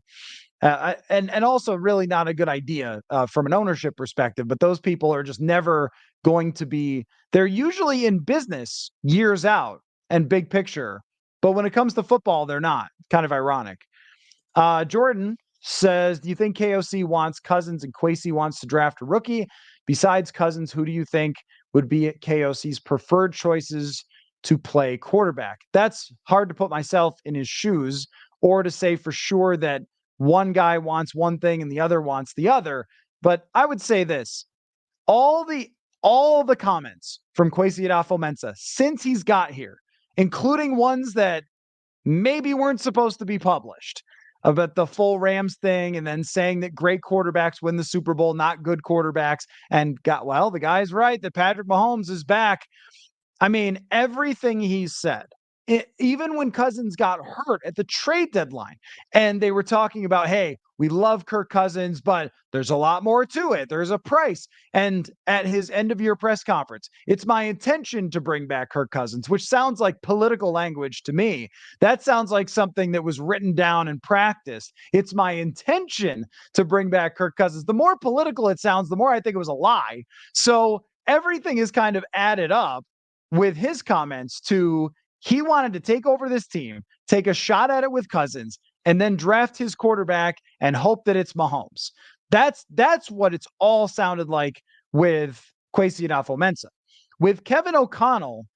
And also really not a good idea from an ownership perspective. But those people are just never going to be. They're usually in business years out and big picture, but when it comes to football, they're not. Kind of ironic. Jordan says, do you think KOC wants Cousins and Kwesi wants to draft a rookie? Besides Cousins, who do you think would be KOC's preferred choices to play quarterback? That's hard to put myself in his shoes or to say for sure that one guy wants one thing and the other wants the other. But I would say this, all the comments from Kwesi adofo-mensah since he's got here, including ones that maybe weren't supposed to be published about the full Rams thing and then saying that great quarterbacks win the Super Bowl, not good quarterbacks. And the guy's right that Patrick Mahomes is back. I mean, everything he said, even when Cousins got hurt at the trade deadline and they were talking about, hey, we love Kirk Cousins, but there's a lot more to it. There's a price. And at his end of year press conference, it's my intention to bring back Kirk Cousins, which sounds like political language to me. That sounds like something that was written down and practiced. It's my intention to bring back Kirk Cousins. The more political it sounds, the more I think it was a lie. So everything is kind of added up with his comments to he wanted to take over this team, take a shot at it with Cousins, and then draft his quarterback and hope that it's Mahomes. That's what it's all sounded like with Kwesi adofo-mensah. With Kevin O'Connell,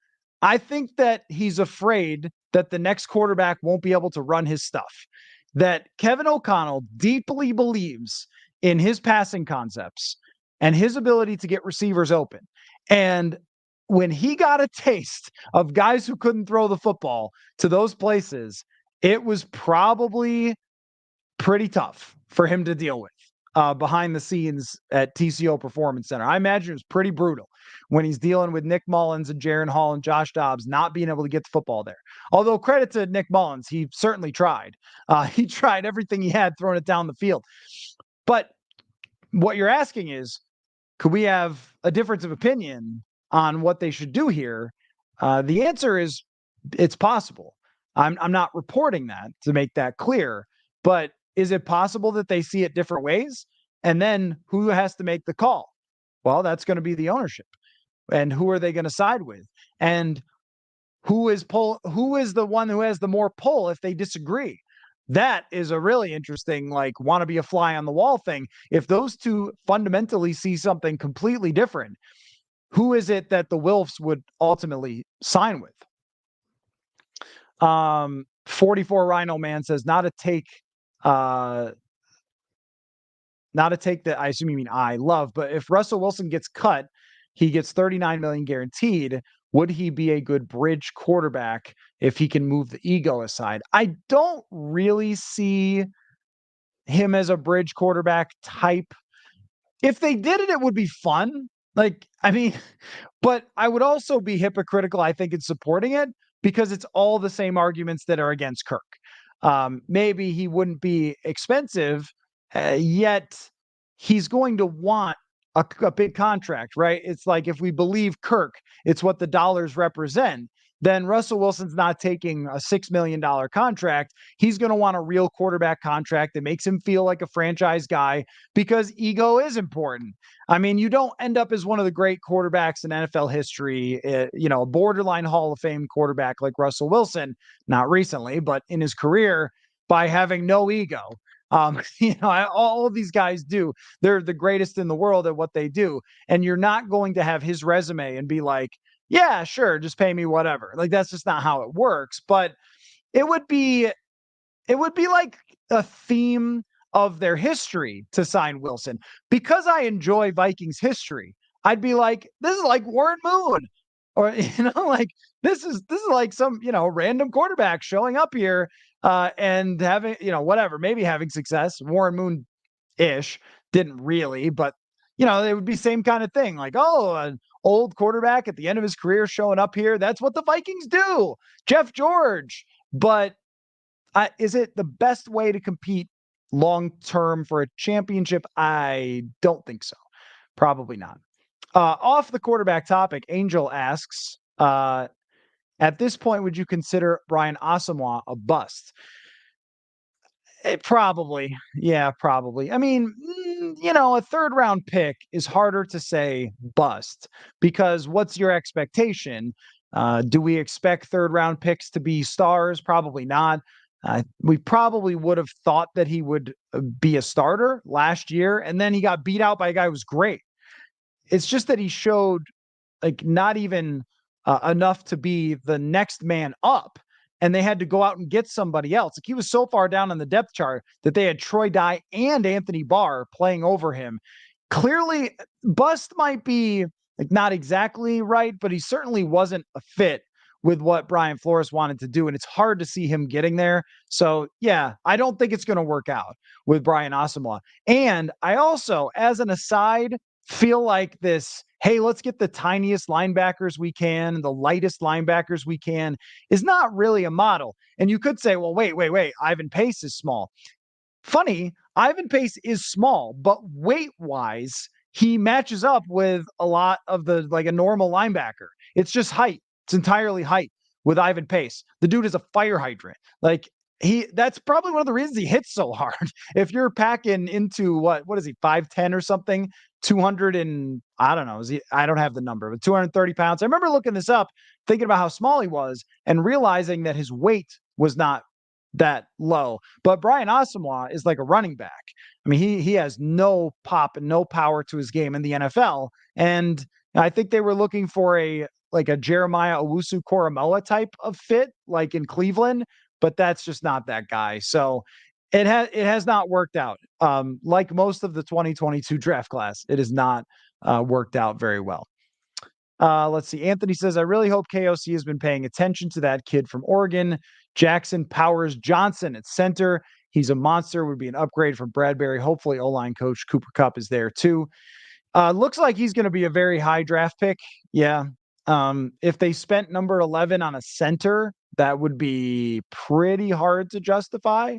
I think that he's afraid that the next quarterback won't be able to run his stuff. That Kevin O'Connell deeply believes in his passing concepts and his ability to get receivers open. And when he got a taste of guys who couldn't throw the football to those places, it was probably pretty tough for him to deal with behind the scenes at TCO Performance Center. I imagine it was pretty brutal when he's dealing with Nick Mullins and Jaron Hall and Josh Dobbs not being able to get the football there. Although credit to Nick Mullins, he certainly tried. He tried everything he had, throwing it down the field. But what you're asking is, could we have a difference of opinion on what they should do here? The answer is it's possible. I'm not reporting that to make that clear, but is it possible that they see it different ways? And then who has to make the call? Well, that's going to be the ownership. And who are they going to side with? And who is the one who has the more pull if they disagree? That is a really interesting, want to be a fly on the wall thing. If those two fundamentally see something completely different, who is it that the Wilfs would ultimately sign with? 44 Rhino Man says, not a take that I assume you mean I love, but if Russell Wilson gets cut, he gets $39 million guaranteed. Would he be a good bridge quarterback if he can move the ego aside? I don't really see him as a bridge quarterback type. If they did it, it would be fun. But I would also be hypocritical, I think, in supporting it. because it's all the same arguments that are against Kirk. Maybe he wouldn't be expensive, yet he's going to want a big contract, right? It's like if we believe Kirk, it's what the dollars represent. Then Russell Wilson's not taking a $6 million contract. He's going to want a real quarterback contract that makes him feel like a franchise guy because ego is important. I mean, you don't end up as one of the great quarterbacks in NFL history, a borderline Hall of Fame quarterback like Russell Wilson, not recently, but in his career, by having no ego. All of these guys do. They're the greatest in the world at what they do. And you're not going to have his resume and be like, yeah, sure, just pay me whatever. Like, that's just not how it works. But it would be like a theme of their history to sign Wilson. Because I enjoy Vikings history, I'd be like, this is like Warren Moon. Or, like this is like some, random quarterback showing up here and having, whatever, maybe having success. Warren Moon ish didn't really, but it would be same kind of thing. Like, oh, an old quarterback at the end of his career showing up here. That's what the Vikings do. Jeff George. But is it the best way to compete long-term for a championship? I don't think so. Probably not. Off the quarterback topic, Angel asks, at this point, would you consider Brian Asamoah a bust? Probably. Yeah, probably. I mean, a third round pick is harder to say bust because what's your expectation? Do we expect third round picks to be stars? Probably not. We probably would have thought that he would be a starter last year, and then he got beat out by a guy who was great. It's just that he showed like not even enough to be the next man up. And they had to go out and get somebody else. Like he was so far down on the depth chart that they had Troy Dye and Anthony Barr playing over him. Clearly, bust might be like not exactly right, but he certainly wasn't a fit with what Brian Flores wanted to do. And it's hard to see him getting there. So yeah, I don't think it's going to work out with Brian Asamoah. And I also, as an aside, feel like this, hey, let's get the tiniest linebackers we can, the lightest linebackers we can, is not really a model. And you could say, well, wait, Ivan Pace is small. Funny, Ivan Pace is small, but weight-wise, he matches up with a lot of like a normal linebacker. It's just height. It's entirely height with Ivan Pace. The dude is a fire hydrant. Like that's probably one of the reasons he hits so hard. If you're packing into what is he, 5'10" or something, 200 and I don't know, I don't have the number, but 230 pounds. I remember looking this up, thinking about how small he was and realizing that his weight was not that low. But Brian Asamoah is like a running back. I mean, he has no pop and no power to his game in the NFL. And I think they were looking for a Jeremiah Owusu-Koramoah type of fit, like in Cleveland, but that's just not that guy. So it has not worked out. Like most of the 2022 draft class, it has not worked out very well. Let's see. Anthony says, I really hope KOC has been paying attention to that kid from Oregon, Jackson Powers Johnson at center. He's a monster, would be an upgrade from Bradbury. Hopefully O-line coach Cooper Kupp is there too. Looks like he's going to be a very high draft pick. Yeah. If they spent number 11 on a center, that would be pretty hard to justify.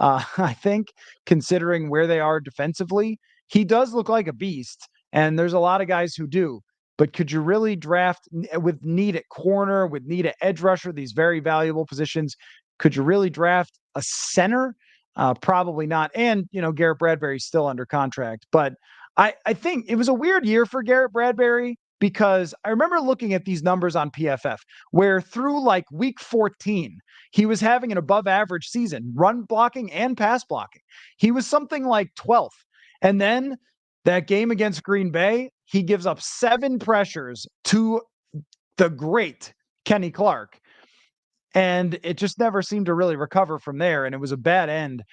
I think considering where they are defensively, he does look like a beast. And there's a lot of guys who do. But could you really draft with need at corner, with need at edge rusher, these very valuable positions? Could you really draft a center? Probably not. And, Garrett Bradbury's still under contract. But I think it was a weird year for Garrett Bradbury because I remember looking at these numbers on PFF where through like week 14, he was having an above average season, run blocking and pass blocking. He was something like 12th. And then that game against Green Bay, he gives up 7 pressures to the great Kenny Clark. And it just never seemed to really recover from there. And it was a bad end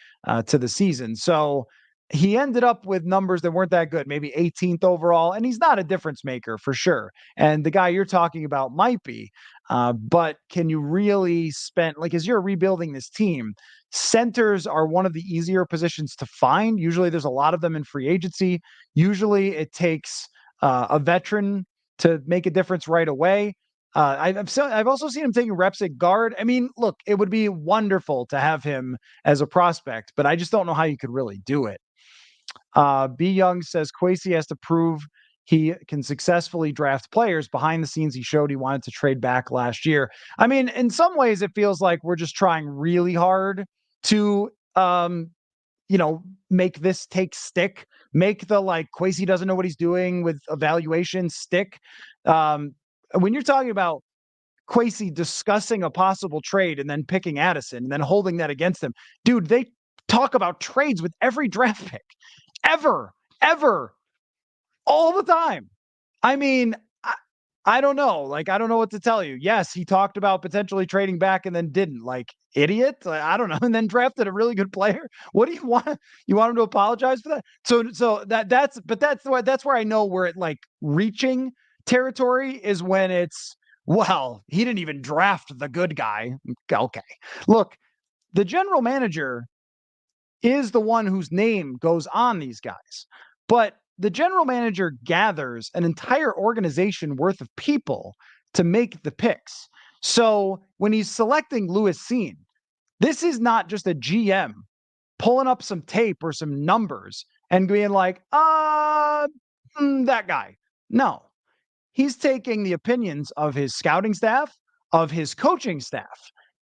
to the season. So he ended up with numbers that weren't that good, maybe 18th overall. And he's not a difference maker for sure. And the guy you're talking about might be. But can you really spend, like, as you're rebuilding this team, centers are one of the easier positions to find. Usually there's a lot of them in free agency. Usually it takes a veteran to make a difference right away. I've also seen him taking reps at guard. I mean, look, it would be wonderful to have him as a prospect, but I just don't know how you could really do it. B. Young says Kwesi has to prove he can successfully draft players. Behind the scenes, he showed he wanted to trade back last year. I mean, in some ways, it feels like we're just trying really hard to, make this take stick, make the like Kwesi doesn't know what he's doing with evaluation stick. When you're talking about Kwesi discussing a possible trade and then picking Addison and then holding that against him, dude, they talk about trades with every draft pick ever, all the time. I mean, I don't know. Like, I don't know what to tell you. Yes, he talked about potentially trading back and then didn't. Like, idiot. I don't know. And then drafted a really good player. What do you want? You want him to apologize for that? So that's where I know we're at like reaching territory is when it's, well, he didn't even draft the good guy. Okay. Look, the general manager is the one whose name goes on these guys. But the general manager gathers an entire organization worth of people to make the picks. So when he's selecting Lewis Cine, this is not just a GM pulling up some tape or some numbers and being like, that guy. No, he's taking the opinions of his scouting staff, of his coaching staff,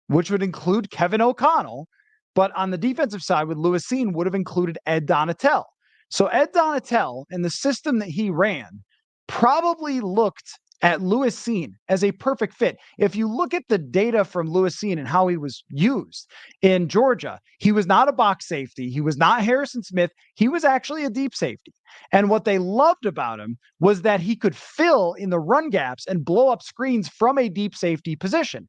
which would include Kevin O'Connell. But on the defensive side with Lewis Cine would have included Ed Donatel. So Ed Donatel and the system that he ran probably looked at Lewis Cine as a perfect fit. If you look at the data from Lewis Cine and how he was used in Georgia, he was not a box safety. He was not Harrison Smith. He was actually a deep safety. And what they loved about him was that he could fill in the run gaps and blow up screens from a deep safety position.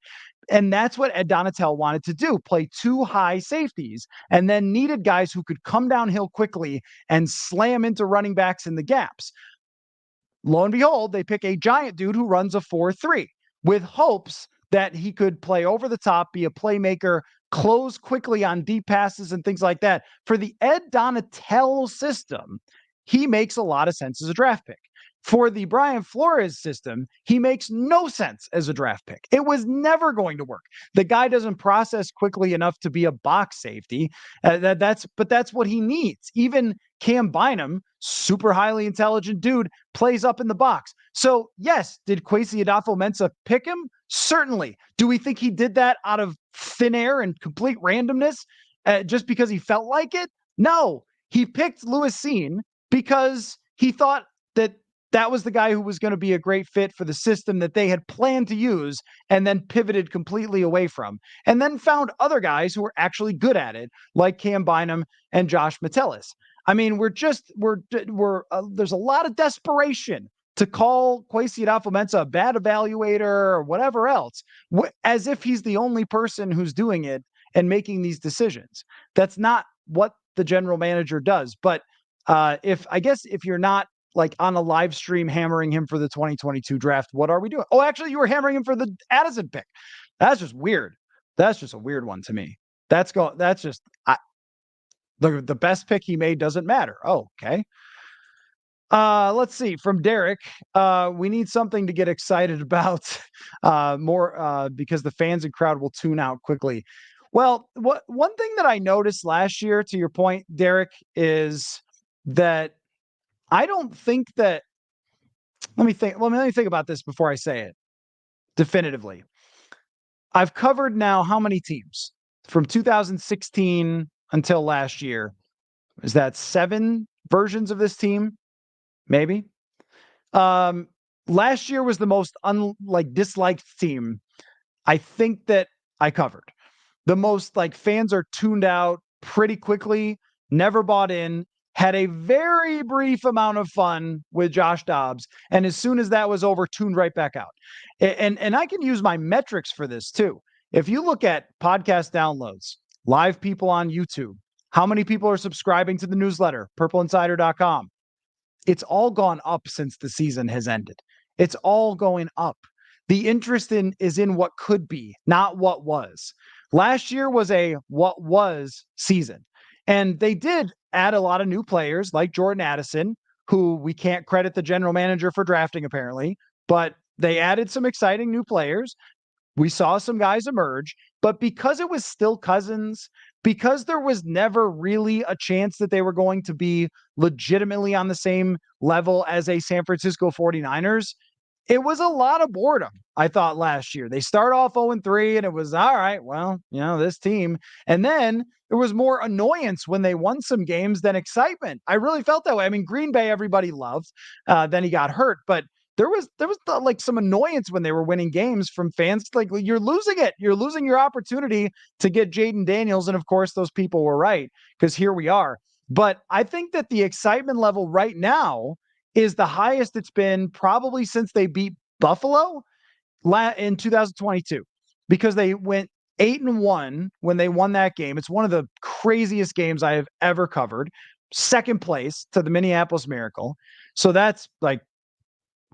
And that's what Ed Donatel wanted to do, play two high safeties, and then needed guys who could come downhill quickly and slam into running backs in the gaps. Lo and behold, they pick a giant dude who runs a 4-3 with hopes that he could play over the top, be a playmaker, close quickly on deep passes and things like that. For the Ed Donatel system, he makes a lot of sense as a draft pick. For the Brian Flores system, he makes no sense as a draft pick. It was never going to work. The guy doesn't process quickly enough to be a box safety. That's what he needs. Even Cam Bynum, super highly intelligent dude, plays up in the box. So yes, did Kwesi Adofo-Mensah pick him? Certainly. Do we think he did that out of thin air and complete randomness just because he felt like it? No, he picked Lewis Cine because he thought that was the guy who was going to be a great fit for the system that they had planned to use and then pivoted completely away from, and then found other guys who were actually good at it, like Cam Bynum and Josh Metellus. I mean, there's a lot of desperation to call Kwesi Adofo-Mensah a bad evaluator or whatever else, as if he's the only person who's doing it and making these decisions. That's not what the general manager does. But if you're not like on a live stream hammering him for the 2022 draft, what are we doing? Oh, actually, you were hammering him for the Addison pick. That's just weird. That's just a weird one to me. The best pick he made doesn't matter. Oh, okay. Let's see. From Derek, we need something to get excited about more because the fans and crowd will tune out quickly. Well, one thing that I noticed last year, to your point, Derek, is that I don't think that. Let me think about this before I say it definitively. I've covered now how many teams from 2016 until last year? Is that 7 versions of this team? Maybe. Last year was the most disliked team I think that I covered. The most fans are tuned out pretty quickly, never bought in, had a very brief amount of fun with Josh Dobbs, and as soon as that was over, tuned right back out. And I can use my metrics for this too. If you look at podcast downloads, live people on YouTube, how many people are subscribing to the newsletter, purpleinsider.com, it's all gone up since the season has ended. It's all going up. The interest is in what could be, not what was. Last year was a what was season. And they did add a lot of new players like Jordan Addison, who we can't credit the general manager for drafting apparently, but They added some exciting new players. We saw some guys emerge, but because it was still Cousins, because there was never really a chance that they were going to be legitimately on the same level as a San Francisco 49ers, it was a lot of boredom, I thought, last year. They start off 0-3, and it was all right, well, this team. And then there was more annoyance when they won some games than excitement. I really felt that way. I mean, Green Bay, everybody loved. Then he got hurt, but there was like some annoyance when they were winning games from fans. Like, you're losing it. You're losing your opportunity to get Jaden Daniels. And of course, those people were right, because here we are. But I think that the excitement level right now is the highest it's been probably since they beat Buffalo in 2022, because they went 8-1 when they won that game. It's one of the craziest games I have ever covered. Second place to the Minneapolis Miracle. So that's like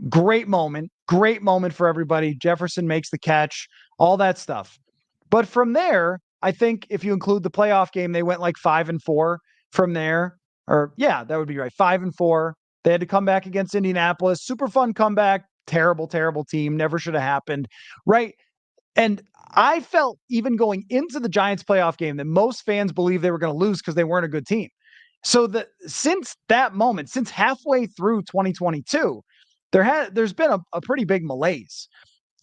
great moment for everybody. Jefferson makes the catch, all that stuff. But from there, I think if you include the playoff game, they went like 5-4 from there. Or yeah, that would be right. 5-4. They had to come back against Indianapolis. Super fun comeback. Terrible, terrible team. Never should have happened. Right. And I felt even going into the Giants playoff game that most fans believed they were going to lose because they weren't a good team. So since that moment, since halfway through 2022, there's been a pretty big malaise.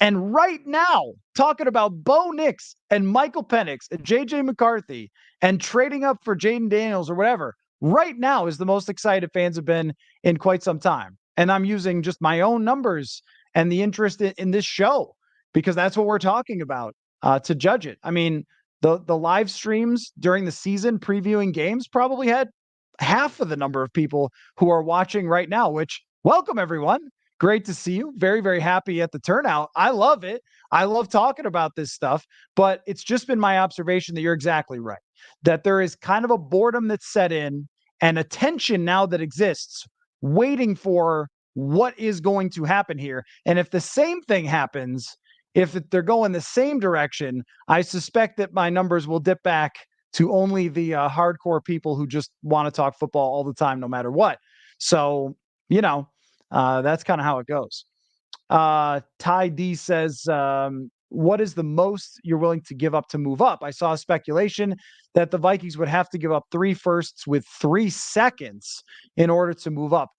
And right now, talking about Bo Nix and Michael Penix and JJ McCarthy and trading up for Jaden Daniels or whatever, right now is the most excited fans have been in quite some time. And I'm using just my own numbers and the interest in this show, because that's what we're talking about to judge it. I mean, the live streams during the season previewing games probably had half of the number of people who are watching right now, which, welcome everyone. Great to see you. Very, very happy at the turnout. I love it. I love talking about this stuff, but it's just been my observation that you're exactly right, that there is kind of a boredom that's set in and a tension now that exists, waiting for what is going to happen here. And if the same thing happens, if they're going the same direction, I suspect that my numbers will dip back to only the hardcore people who just want to talk football all the time, no matter what. So, that's kind of how it goes. Ty D says, what is the most you're willing to give up to move up? I saw speculation that the Vikings would have to give up 3 firsts with 3 seconds in order to move up.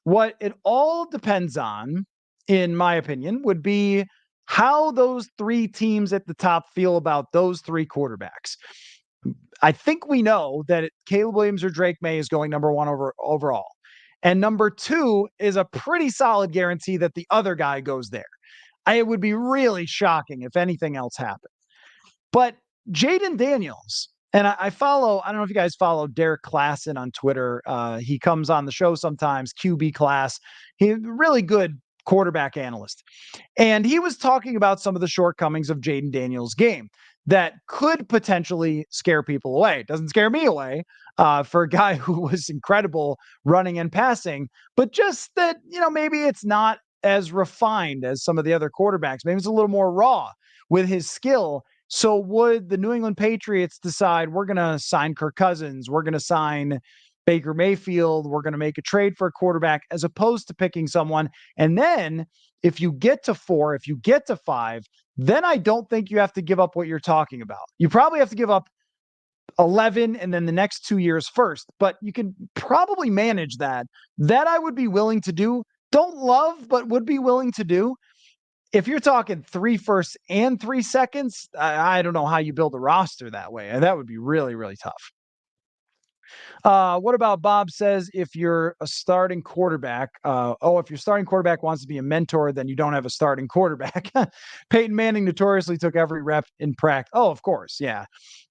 What it all depends on, in my opinion, would be how those 3 teams at the top feel about those 3 quarterbacks. I think we know that Caleb Williams or Drake May is going number 1 overall. And number 2 is a pretty solid guarantee that the other guy goes there. It would be really shocking if anything else happened. But Jaden Daniels, and I don't know if you guys follow Derek Klassen on Twitter. He comes on the show sometimes, QB Class. He's a really good quarterback analyst. And he was talking about some of the shortcomings of Jaden Daniels' game that could potentially scare people away. It doesn't scare me away for a guy who was incredible running and passing, but just that, maybe it's not as refined as some of the other quarterbacks. Maybe it's a little more raw with his skill. So would the New England Patriots decide, we're going to sign Kirk Cousins, we're going to sign Baker Mayfield, we're going to make a trade for a quarterback, as opposed to picking someone? And then if you get to 4, if you get to 5, then I don't think you have to give up what you're talking about. You probably have to give up 11 and then the next 2 years first, but you can probably manage that. That I would be willing to do. Don't love, but would be willing to do. If you're talking 3 firsts and 3 seconds, I don't know how you build a roster that way. And that would be really, really tough. What about Bob says, if you're a starting quarterback, if your starting quarterback wants to be a mentor, then you don't have a starting quarterback. Peyton Manning notoriously took every rep in practice. Oh, of course. Yeah.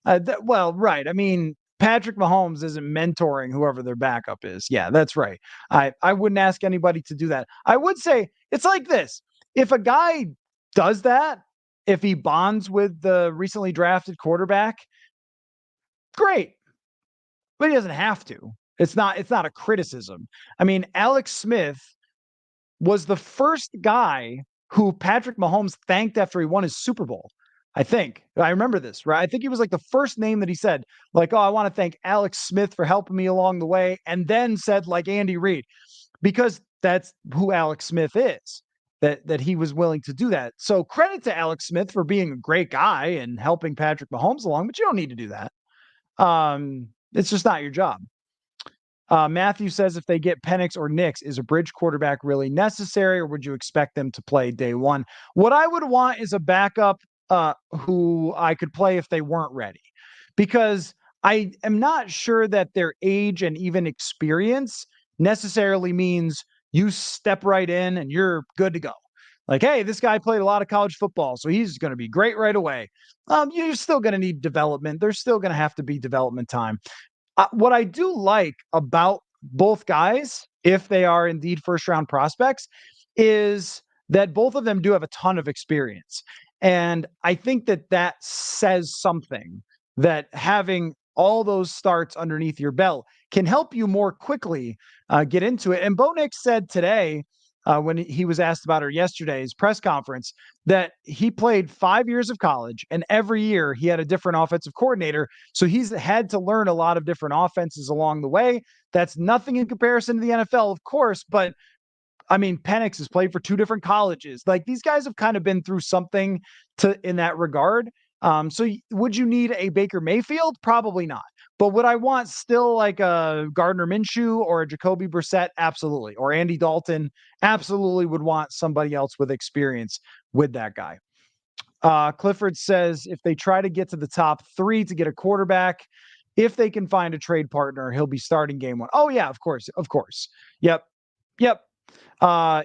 Right. I mean, Patrick Mahomes isn't mentoring whoever their backup is. Yeah, that's right. I wouldn't ask anybody to do that. I would say it's like this. If a guy does that, if he bonds with the recently drafted quarterback, great. But he doesn't have to. It's not a criticism. I mean, Alex Smith was the first guy who Patrick Mahomes thanked after he won his Super Bowl. I think. I remember this, right? I think he was like the first name that he said, like, oh, I want to thank Alex Smith for helping me along the way, and then said, like, Andy Reid, because that's who Alex Smith is. that he was willing to do that. So credit to Alex Smith for being a great guy and helping Patrick Mahomes along, but you don't need to do that. It's just not your job. Matthew says if they get Penix or Nix, is a bridge quarterback really necessary, or would you expect them to play day one? What I would want is a backup who I could play if they weren't ready, because I am not sure that their age and even experience necessarily means you step right in and you're good to go. Like, hey, this guy played a lot of college football, so he's going to be great right away. You're still going to need development. There's still going to have to be development time. What I do like about both guys, if they are indeed first round prospects, is that both of them do have a ton of experience. And I think that that says something, that having all those starts underneath your belt can help you more quickly get into it. And Bo Nix said today, when he was asked about her yesterday's press conference, that he played 5 years of college and every year he had a different offensive coordinator. So he's had to learn a lot of different offenses along the way. That's nothing in comparison to the NFL, of course, but I mean, Penix has played for 2 different colleges. Like, these guys have kind of been through something in that regard. So would you need a Baker Mayfield? Probably not. But would I want still like a Gardner Minshew or a Jacoby Brissett? Absolutely. Or Andy Dalton? Absolutely would want somebody else with experience with that guy. Clifford says if they try to get to the top 3 to get a quarterback, if they can find a trade partner, he'll be starting game 1. Oh yeah, of course. Of course. Yep.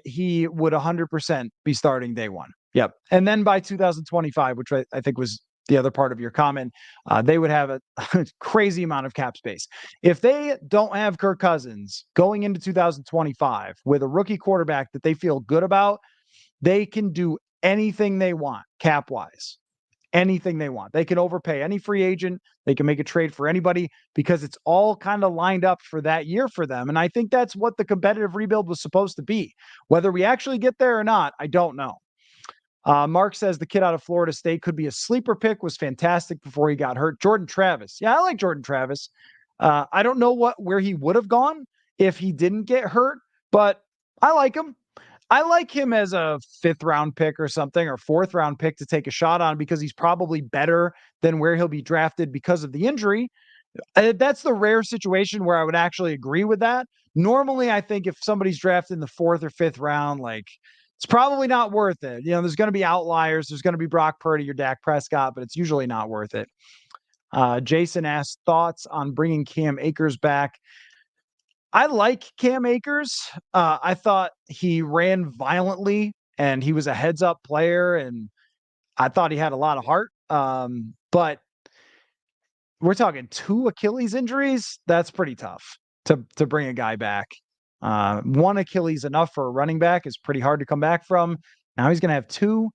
He would 100% be starting day 1. Yep. And then by 2025, which I think was the other part of your comment, they would have a crazy amount of cap space. If they don't have Kirk Cousins going into 2025 with a rookie quarterback that they feel good about, they can do anything they want cap-wise. Anything they want. They can overpay any free agent. They can make a trade for anybody because it's all kind of lined up for that year for them. And I think that's what the competitive rebuild was supposed to be. Whether we actually get there or not, I don't know. Mark says the kid out of Florida State could be a sleeper pick, was fantastic before he got hurt. Jordan Travis. Yeah, I like Jordan Travis. I don't know where he would have gone if he didn't get hurt, but I like him. I like him as a 5th round pick or something, or 4th round pick to take a shot on, because he's probably better than where he'll be drafted because of the injury. That's the rare situation where I would actually agree with that. Normally, I think if somebody's drafted in the 4th or 5th round, like, it's probably not worth it. You know, there's going to be outliers. There's going to be Brock Purdy or Dak Prescott, but it's usually not worth it. Jason asked thoughts on bringing Cam Akers back. I like Cam Akers. I thought he ran violently and he was a heads up player, and I thought he had a lot of heart. But we're talking 2 Achilles injuries. That's pretty tough to bring a guy back. 1 Achilles enough for a running back is pretty hard to come back from. Now he's going to have 2.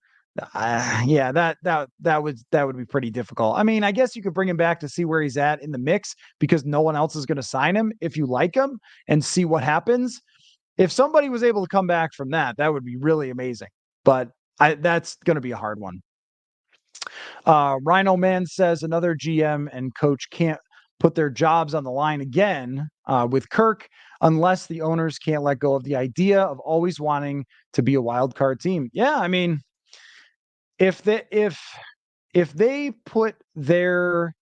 Yeah, that would be pretty difficult. I mean, I guess you could bring him back to see where he's at in the mix, because no one else is going to sign him if you like him, and see what happens. If somebody was able to come back from that, that would be really amazing. But that's going to be a hard one. Rhino Man says another GM and coach can't put their jobs on the line again with Kirk unless the owners can't let go of the idea of always wanting to be a wild card team. Yeah, I mean, if they put their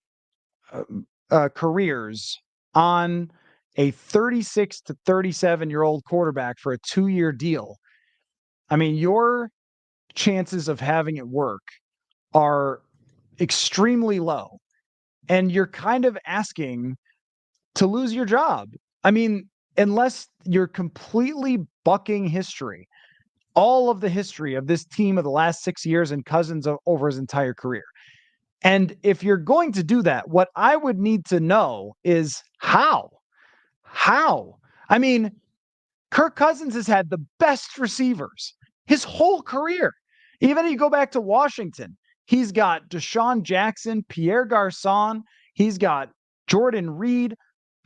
careers on a 36 to 37-year-old quarterback for a 2-year deal, I mean, your chances of having it work are extremely low. And you're kind of asking to lose your job. I mean, unless you're completely bucking history, all of the history of this team of the last 6 years, and Cousins over his entire career. And if you're going to do that, what I would need to know is how. I mean, Kirk Cousins has had the best receivers his whole career. Even if you go back to Washington, he's got Deshaun Jackson, Pierre Garçon, he's got Jordan Reed,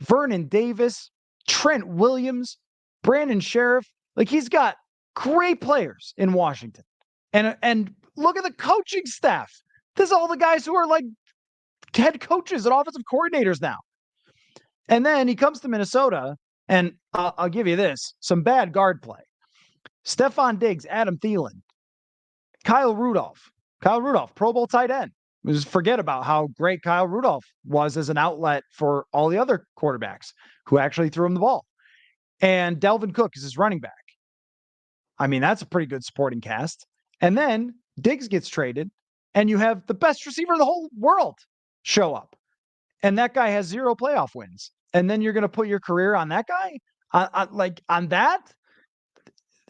Vernon Davis, Trent Williams, Brandon Sheriff. Like, he's got great players in Washington. And look at the coaching staff. This is all the guys who are like head coaches and offensive coordinators now. And then he comes to Minnesota, and I'll give you this, some bad guard play. Stephon Diggs, Adam Thielen, Kyle Rudolph, Pro Bowl tight end. Just forget about how great Kyle Rudolph was as an outlet for all the other quarterbacks who actually threw him the ball. And Delvin Cook is his running back. I mean, that's a pretty good supporting cast. And then Diggs gets traded, and you have the best receiver in the whole world show up. And that guy has 0 playoff wins. And then you're going to put your career on that guy? On that?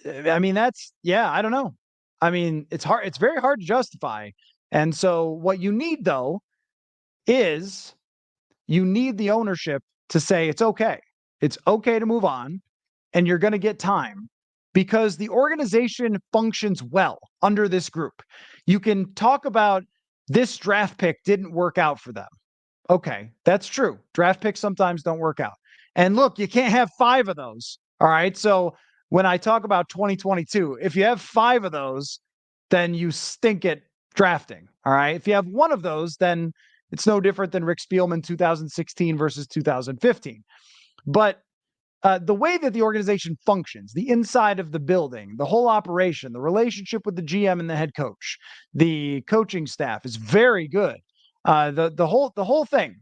I mean, I don't know. I mean, it's hard. It's very hard to justify. And so what you need, though, is you need the ownership to say it's okay. It's okay to move on, and you're going to get time because the organization functions well under this group. You can talk about this draft pick didn't work out for them. Okay, that's true. Draft picks sometimes don't work out. And look, you can't have 5 of those. All right. So when I talk about 2022, if you have 5 of those, then you stink at drafting. All right. If you have 1 of those, then it's no different than Rick Spielman 2016 versus 2015. But the way that the organization functions, the inside of the building, the whole operation, the relationship with the GM and the head coach, the coaching staff is very good. The whole thing,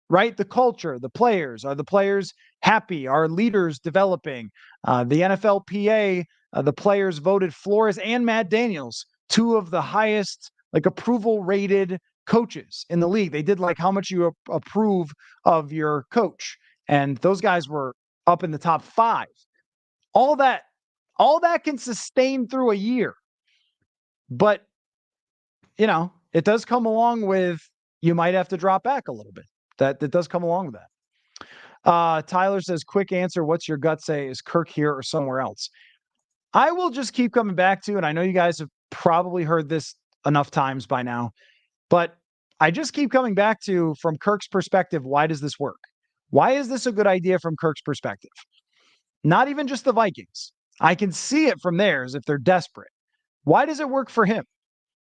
right? The culture, the players, are the players happy? Are leaders developing? The NFLPA, the players voted Flores and Matt Daniels 2 of the highest approval rated coaches in the league. They did how much you approve of your coach, and those guys were up in the top 5. All that can sustain through a year, but it does come along with you might have to drop back a little bit. That does come along with that. Tyler says, quick answer. What's your gut say? Is Kirk here or somewhere else? I will just keep coming back to, and I know you guys have probably heard this enough times by now, but I just keep coming back to, from Kirk's perspective, why does this work? Why is this a good idea from Kirk's perspective? Not even just the Vikings. I can see it from theirs if they're desperate. Why does it work for him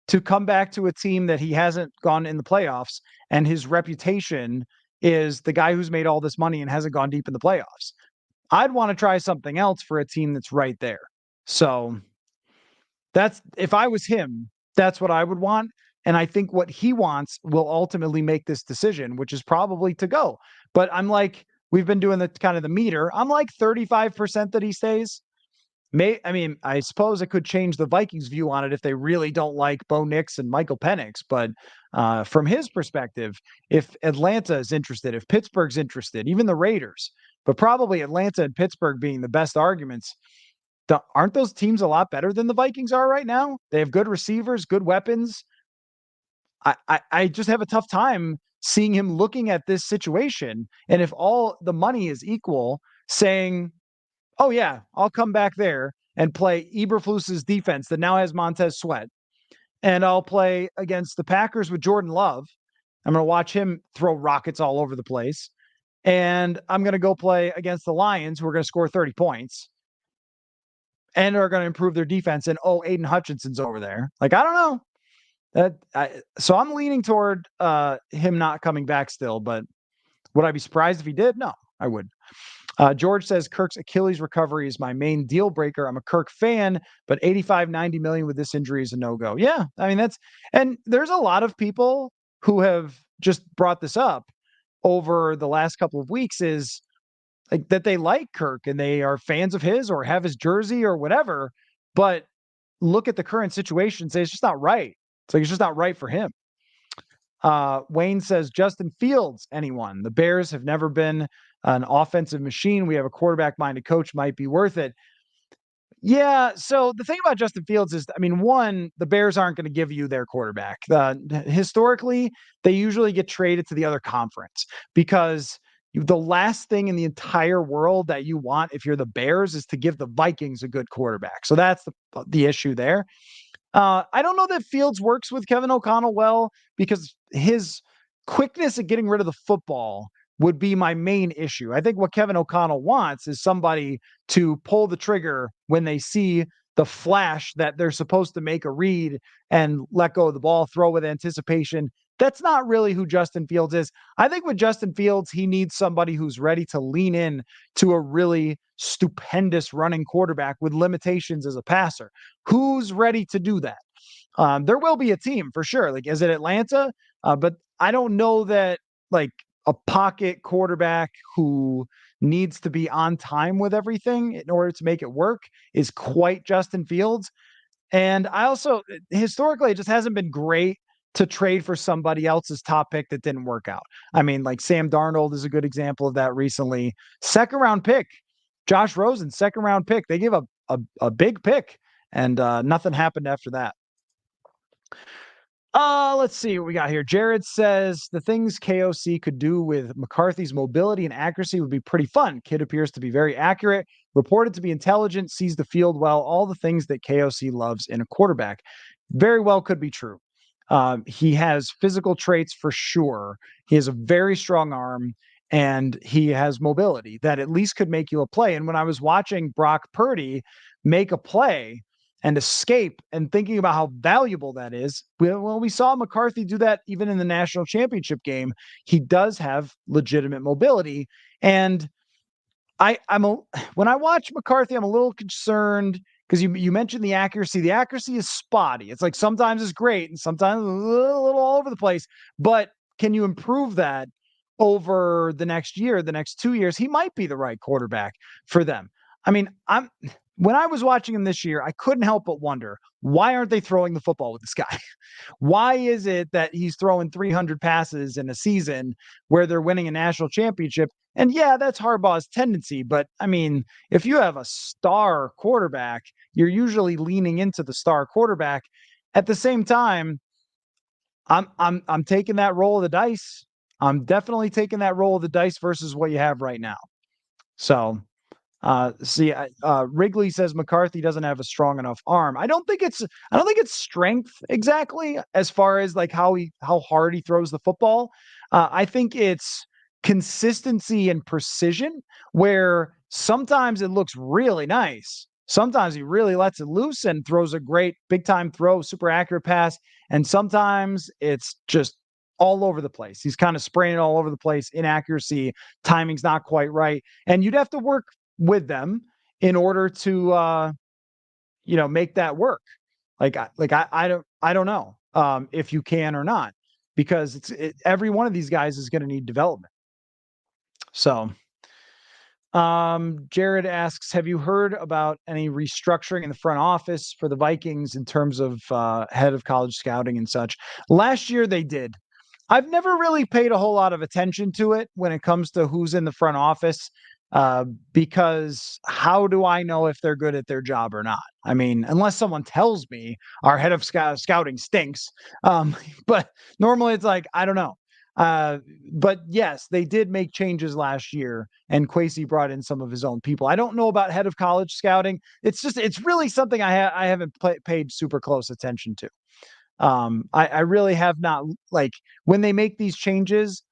to come back to a team that he hasn't gone in the playoffs, and his reputation is the guy who's made all this money and hasn't gone deep in the playoffs? I'd want to try something else for a team that's right there. So if I was him, that's what I would want. And I think what he wants will ultimately make this decision, which is probably to go. But I'm we've been doing the kind of the meter. I'm 35% that he stays. I suppose it could change the Vikings' view on it if they really don't like Bo Nix and Michael Penix. But from his perspective, if Atlanta is interested, if Pittsburgh's interested, even the Raiders, but probably Atlanta and Pittsburgh being the best arguments, aren't those teams a lot better than the Vikings are right now? They have good receivers, good weapons. I just have a tough time seeing him looking at this situation. And if all the money is equal, saying, oh yeah, I'll come back there and play Eberflus's defense that now has Montez Sweat, and I'll play against the Packers with Jordan Love. I'm going to watch him throw rockets all over the place. And I'm going to go play against the Lions, who are going to score 30 points and are going to improve their defense. And Aiden Hutchinson's over there. I don't know. So I'm leaning toward him not coming back still, but would I be surprised if he did? No, I wouldn't. George says Kirk's Achilles recovery is my main deal breaker. I'm a Kirk fan, but 85, 90 million with this injury is a no-go. Yeah. I mean, and there's a lot of people who have just brought this up over the last couple of weeks, is that they like Kirk and they are fans of his or have his jersey or whatever, but look at the current situation and say, it's just not right. It's just not right for him. Wayne says Justin Fields, anyone. The Bears have never been an offensive machine. We have a quarterback-minded coach, might be worth it. Yeah, so the thing about Justin Fields is, one, the Bears aren't going to give you their quarterback. Historically, they usually get traded to the other conference because the last thing in the entire world that you want if you're the Bears is to give the Vikings a good quarterback. So that's the issue there. I don't know that Fields works with Kevin O'Connell well, because his quickness at getting rid of the football would be my main issue. I think what Kevin O'Connell wants is somebody to pull the trigger when they see the flash that they're supposed to make a read and let go of the ball, throw with anticipation, That's not really who Justin Fields is. I think with Justin Fields, he needs somebody who's ready to lean in to a really stupendous running quarterback with limitations as a passer. Who's ready to do that? There will be a team for sure. Like, is it Atlanta? But I don't know that like a pocket quarterback who needs to be on time with everything in order to make it work is quite Justin Fields. And I also historically it just hasn't been great to trade for somebody else's top pick that didn't work out. I mean, like Sam Darnold is a good example of that recently. Second round pick, Josh Rosen, second round pick. They gave a big pick, and nothing happened after that. Let's see what we got here. Jared says the things KOC could do with McCarthy's mobility and accuracy would be pretty fun. Kid appears to be very accurate, reported to be intelligent, sees the field well, all the things that KOC loves in a quarterback. Very well could be true. He has physical traits for sure. He has a very strong arm and he has mobility that at least could make you a play. And when I was watching Brock Purdy make a play, and escape and thinking about how valuable that is. Well, we saw McCarthy do that even in the national championship game. He does have legitimate mobility. And when I watch McCarthy, I'm a little concerned because you mentioned the accuracy. The accuracy is spotty. It's like sometimes it's great and sometimes a little all over the place. But can you improve that over the next year, the next 2 years? He might be the right quarterback for them. I mean, when I was watching him this year, I couldn't help but wonder, why aren't they throwing the football with this guy? Why is it that he's throwing 300 passes in a season where they're winning a national championship? And yeah, that's Harbaugh's tendency. But I mean, if you have a star quarterback, you're usually leaning into the star quarterback. At the same time, I'm taking that roll of the dice. I'm definitely taking that roll of the dice versus what you have right now. So Wrigley says McCarthy doesn't have a strong enough arm. I don't think it's strength exactly as far as like how hard he throws the football. I think it's consistency and precision where sometimes it looks really nice. Sometimes he really lets it loose and throws a great big time throw, super accurate pass. And sometimes it's just all over the place. He's kind of spraying it all over the place. Inaccuracy, timing's not quite right. And you'd have to work with them in order to make that work. I don't know if you can or not, because every one of these guys is going to need development. So Jared asks, have you heard about any restructuring in the front office for the Vikings in terms of head of college scouting and such? Last year they did. I've never really paid a whole lot of attention to it when it comes to who's in the front office, because how do I know if they're good at their job or not? I mean, unless someone tells me our head of scouting stinks. But normally it's like, I don't know. But yes, they did make changes last year, and Kwesi brought in some of his own people. I don't know about head of college scouting. It's really something I haven't paid super close attention to. I really have not, like, when they make these changes,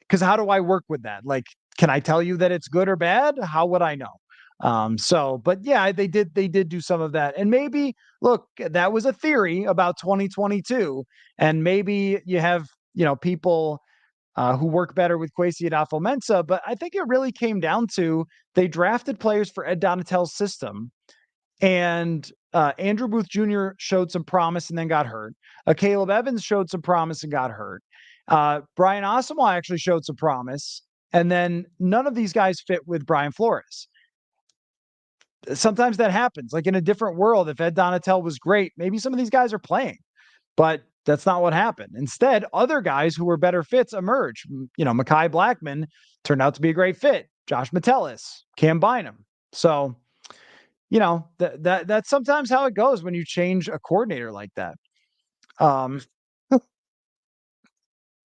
because how do I work with that? Like, can I tell you that it's good or bad? How would I know? But yeah, they did do some of that. And maybe, look, that was a theory about 2022. And maybe you have, people who work better with Kwesi adofo-mensah. But I think it really came down to they drafted players for Ed Donatell's system. And Andrew Booth Jr. showed some promise and then got hurt. Caleb Evans showed some promise and got hurt. Brian Asamoah actually showed some promise. And then none of these guys fit with Brian Flores. Sometimes that happens. Like in a different world, if Ed Donatell was great, maybe some of these guys are playing. But that's not what happened. Instead, other guys who were better fits emerged. Mekhi Blackmon turned out to be a great fit. Josh Metellus, Cam Bynum. So, that's sometimes how it goes when you change a coordinator like that.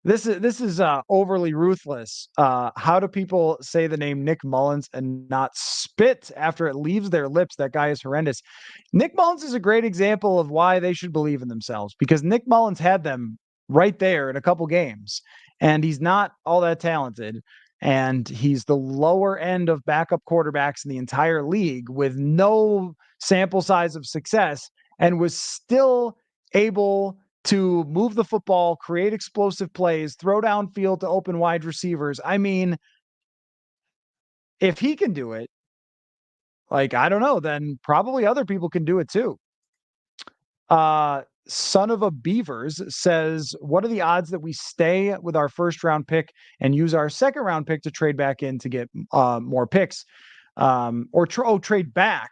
This is overly ruthless. How do people say the name Nick Mullins and not spit after it leaves their lips? That guy is horrendous. Nick Mullins is a great example of why they should believe in themselves, because Nick Mullins had them right there in a couple games, and he's not all that talented. And he's the lower end of backup quarterbacks in the entire league with no sample size of success, and was still able to move the football, create explosive plays, throw downfield to open wide receivers. I mean, if he can do it, like, I don't know, then probably other people can do it too. Son of a Beavers says, what are the odds that we stay with our first round pick and use our second round pick to trade back in to get more picks? Trade back.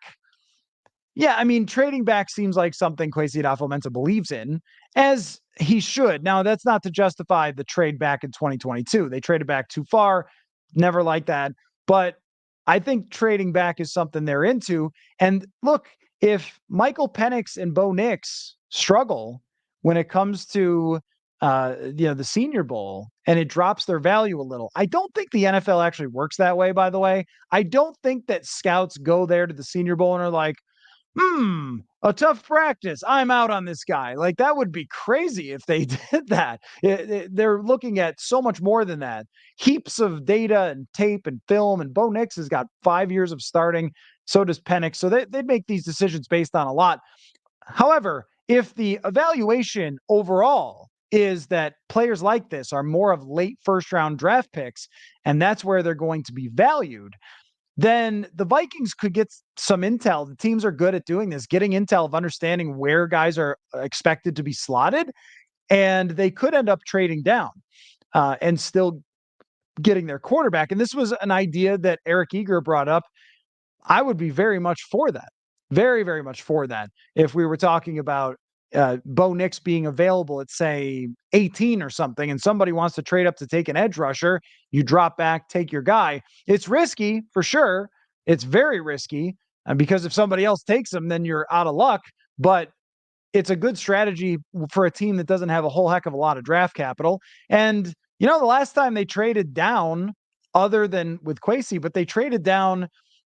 Yeah, I mean, trading back seems like something Kwesi Adofo-Mensah believes in, as he should. Now, that's not to justify the trade back in 2022. They traded back too far, never like that. But I think trading back is something they're into. And look, if Michael Penix and Bo Nix struggle when it comes to the Senior Bowl and it drops their value a little, I don't think the NFL actually works that way, by the way. I don't think that scouts go there to the Senior Bowl and are like, a tough practice. I'm out on this guy. Like, that would be crazy if they did that. They're looking at so much more than that. Heaps of data and tape and film. And Bo Nix has got 5 years of starting. So does Penix. So they'd make these decisions based on a lot. However, if the evaluation overall is that players like this are more of late first round draft picks, and that's where they're going to be valued, then the Vikings could get some intel. The teams are good at doing this, getting intel of understanding where guys are expected to be slotted, and they could end up trading down and still getting their quarterback. And this was an idea that Eric Eager brought up. I would be very much for that. Very, very much for that. If we were talking about Bo Nix being available at, say, 18 or something, and somebody wants to trade up to take an edge rusher, you drop back, take your guy. It's risky for sure. It's very risky because if somebody else takes him, then you're out of luck. But it's a good strategy for a team that doesn't have a whole heck of a lot of draft capital. And, the last time they traded down, other than with Kwesi, but they traded down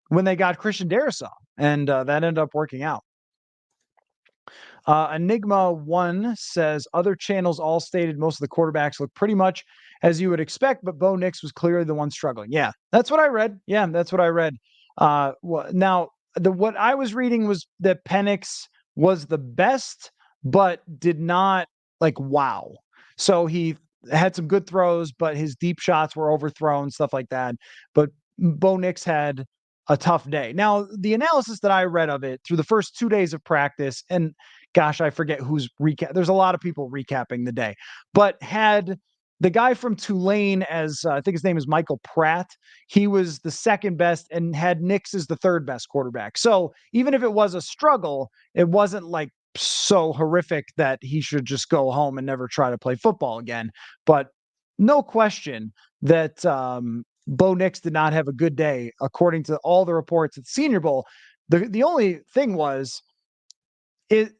when they got Christian Darrisaw, and that ended up working out. Enigma 1 says, other channels all stated most of the quarterbacks look pretty much as you would expect, but Bo Nix was clearly the one struggling. Yeah, that's what I read. Now, what I was reading was that Penix was the best, but did not wow. So he had some good throws, but his deep shots were overthrown, stuff like that. But Bo Nix had a tough day. Now, the analysis that I read of it through the first 2 days of practice, and gosh, I forget who's recap. There's a lot of people recapping the day, but had the guy from Tulane as I think his name is Michael Pratt. He was the second best and had Nix as the third best quarterback. So even if it was a struggle, it wasn't like so horrific that he should just go home and never try to play football again. But no question that Bo Nix did not have a good day, according to all the reports at the Senior Bowl. The only thing was,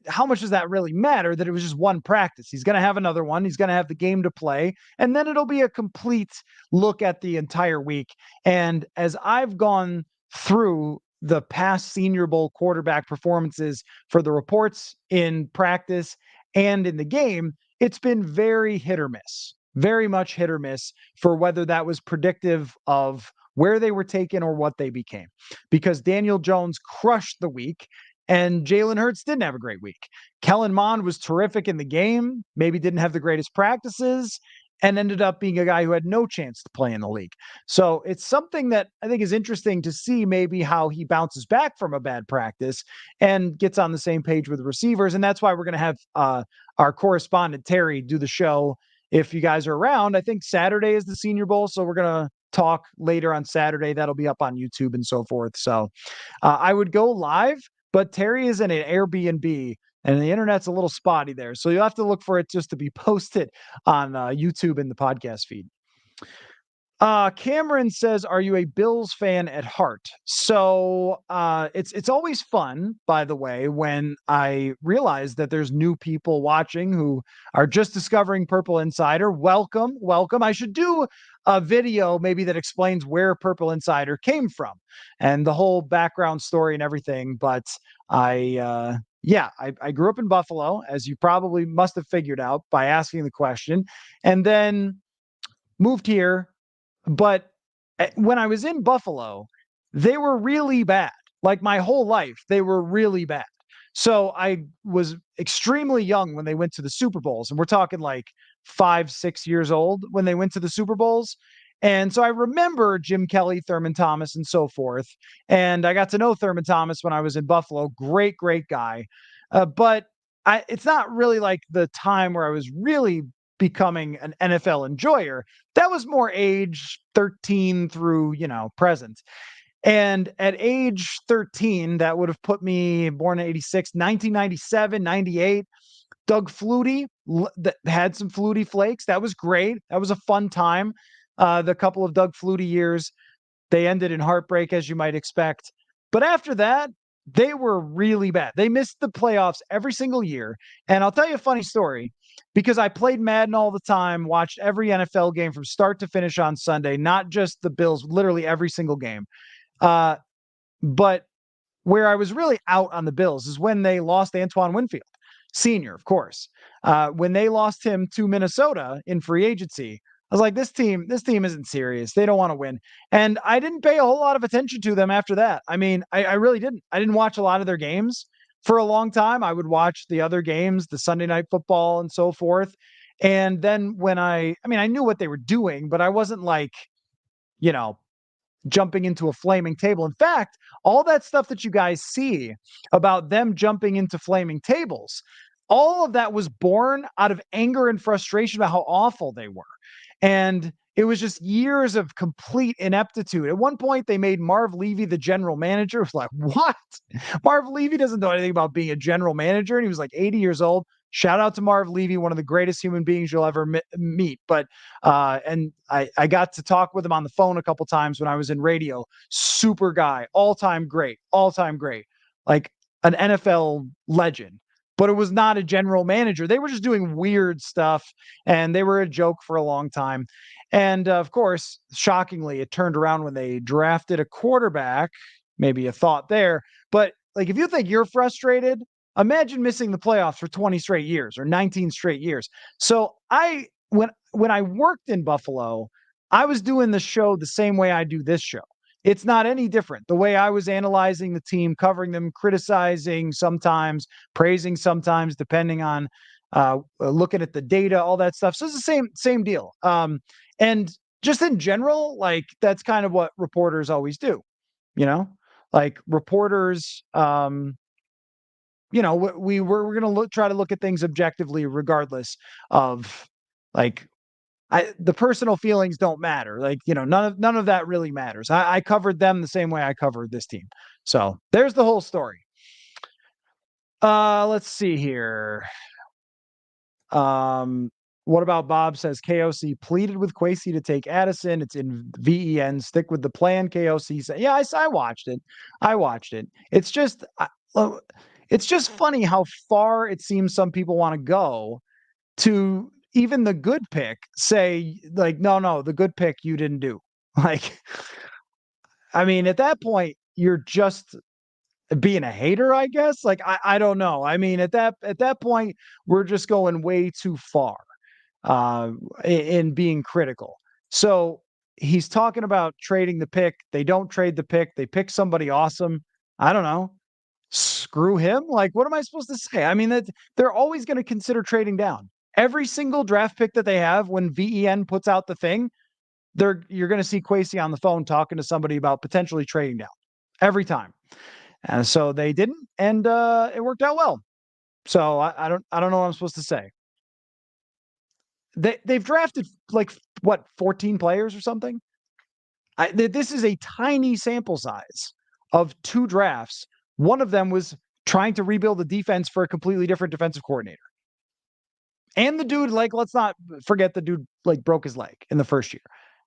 how much does that really matter that it was just one practice? He's going to have another one. He's going to have the game to play, and then it'll be a complete look at the entire week. And as I've gone through the past Senior Bowl quarterback performances for the reports in practice and in the game, it's been very hit or miss, very much hit or miss for whether that was predictive of where they were taken or what they became. Because Daniel Jones crushed the week, and Jalen Hurts didn't have a great week. Kellen Mond was terrific in the game, maybe didn't have the greatest practices, and ended up being a guy who had no chance to play in the league. So it's something that I think is interesting to see maybe how he bounces back from a bad practice and gets on the same page with receivers. And that's why we're going to have our correspondent, Terry, do the show if you guys are around. I think Saturday is the Senior Bowl, so we're going to talk later on Saturday. That'll be up on YouTube and so forth. So I would go live, but Terry is in an Airbnb and the internet's a little spotty there. So you'll have to look for it just to be posted on YouTube in the podcast feed. Cameron says, are you a Bills fan at heart? So it's always fun, by the way, when I realize that there's new people watching who are just discovering Purple Insider. Welcome. I should do a video maybe that explains where Purple Insider came from and the whole background story and everything. But I grew up in Buffalo, as you probably must have figured out by asking the question, and then moved here. But when I was in Buffalo, they were really bad. Like my whole life, they were really bad. So I was extremely young when they went to the Super Bowls, and we're talking like 5, 6 years old when they went to the Super Bowls. And so I remember Jim Kelly, Thurman Thomas, and so forth. And I got to know Thurman Thomas when I was in Buffalo. Great, great guy. But it's not really like the time where I was really becoming an NFL enjoyer. That was more age 13 through, present. And at age 13, that would have put me born in 86, 1997, 98. Doug Flutie had some Flutie flakes. That was great. That was a fun time. The couple of Doug Flutie years, they ended in heartbreak, as you might expect. But after that, they were really bad. They missed the playoffs every single year. And I'll tell you a funny story because I played Madden all the time, watched every NFL game from start to finish on Sunday, not just the Bills, literally every single game. Uh, but where I was really out on the Bills is when they lost Antoine Winfield, senior, of course. When they lost him to Minnesota in free agency, I was like, this team isn't serious. They don't want to win. And I didn't pay a whole lot of attention to them after that. I mean, I really didn't. I didn't watch a lot of their games for a long time. I would watch the other games, the Sunday night football and so forth. And then when I knew what they were doing, but I wasn't like, you know, jumping into a flaming table. In fact, all that stuff that you guys see about them jumping into flaming tables, all of that was born out of anger and frustration about how awful they were. And it was just years of complete ineptitude. At one point, they made Marv Levy the general manager. It was like, what? Marv Levy doesn't know anything about being a general manager. And he was like 80 years old. Shout out to Marv Levy, one of the greatest human beings you'll ever meet. But and I got to talk with him on the phone a couple times when I was in radio. Super guy, all time great, like an NFL legend. But it was not a general manager. They were just doing weird stuff, and they were a joke for a long time. And of course, shockingly, it turned around when they drafted a quarterback. Maybe a thought there, but like if you think you're frustrated, imagine missing the playoffs for 20 straight years or 19 straight years. So when I worked in Buffalo, I was doing the show the same way I do this show. It's not any different. The way I was analyzing the team, covering them, criticizing sometimes, praising sometimes, depending on looking at the data, all that stuff. So it's the same deal. And just in general, like that's kind of what reporters always do, you know, like reporters. We're going to try to look at things objectively, regardless of like the personal feelings don't matter. Like, none of that really matters. I covered them the same way I covered this team. So there's the whole story. Let's see here. What about Bob says KOC pleaded with Kwesi to take Addison. It's in VEN. Stick with the plan. KOC said, yeah, I watched it. It's just funny how far it seems some people want to go to even the good pick say like, no, the good pick you didn't do. Like, I mean, at that point, you're just being a hater, I guess. Like, I don't know. I mean, at that point, we're just going way too far in being critical. So he's talking about trading the pick. They don't trade the pick. They pick somebody awesome. I don't know. Screw him. Like, what am I supposed to say? I mean, that they're always going to consider trading down. Every single draft pick that they have, when VEN puts out the thing, you're going to see Kwesi on the phone talking to somebody about potentially trading down every time. And so they didn't, and it worked out well. So I don't know what I'm supposed to say. They've drafted like 14 players or something. This is a tiny sample size of 2 drafts. One of them was trying to rebuild the defense for a completely different defensive coordinator. And the dude, like, let's not forget the dude like broke his leg in the first year.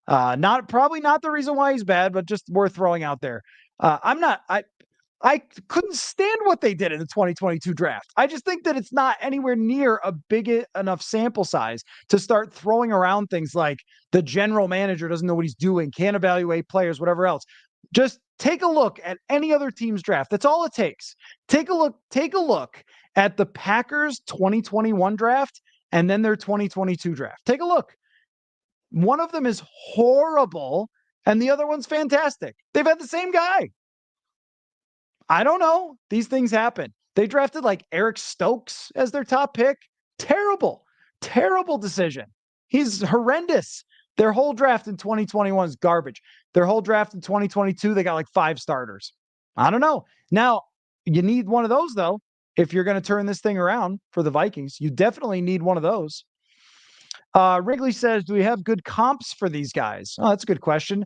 Probably not the reason why he's bad, but just worth throwing out there. I couldn't stand what they did in the 2022 draft. I just think that it's not anywhere near a big enough sample size to start throwing around things like the general manager doesn't know what he's doing, can't evaluate players, whatever else. Just take a look at any other team's draft. That's all it takes. Take a look at the Packers 2021 draft and then their 2022 draft. Take a look. One of them is horrible and the other one's fantastic. They've had the same guy. I don't know. These things happen. They drafted like Eric Stokes as their top pick. Terrible, terrible decision. He's horrendous. Their whole draft in 2021 is garbage. Their whole draft in 2022, they got like 5 starters. I don't know. Now, you need one of those, though. If you're going to turn this thing around for the Vikings, you definitely need one of those. Wrigley says, do we have good comps for these guys? Oh, that's a good question.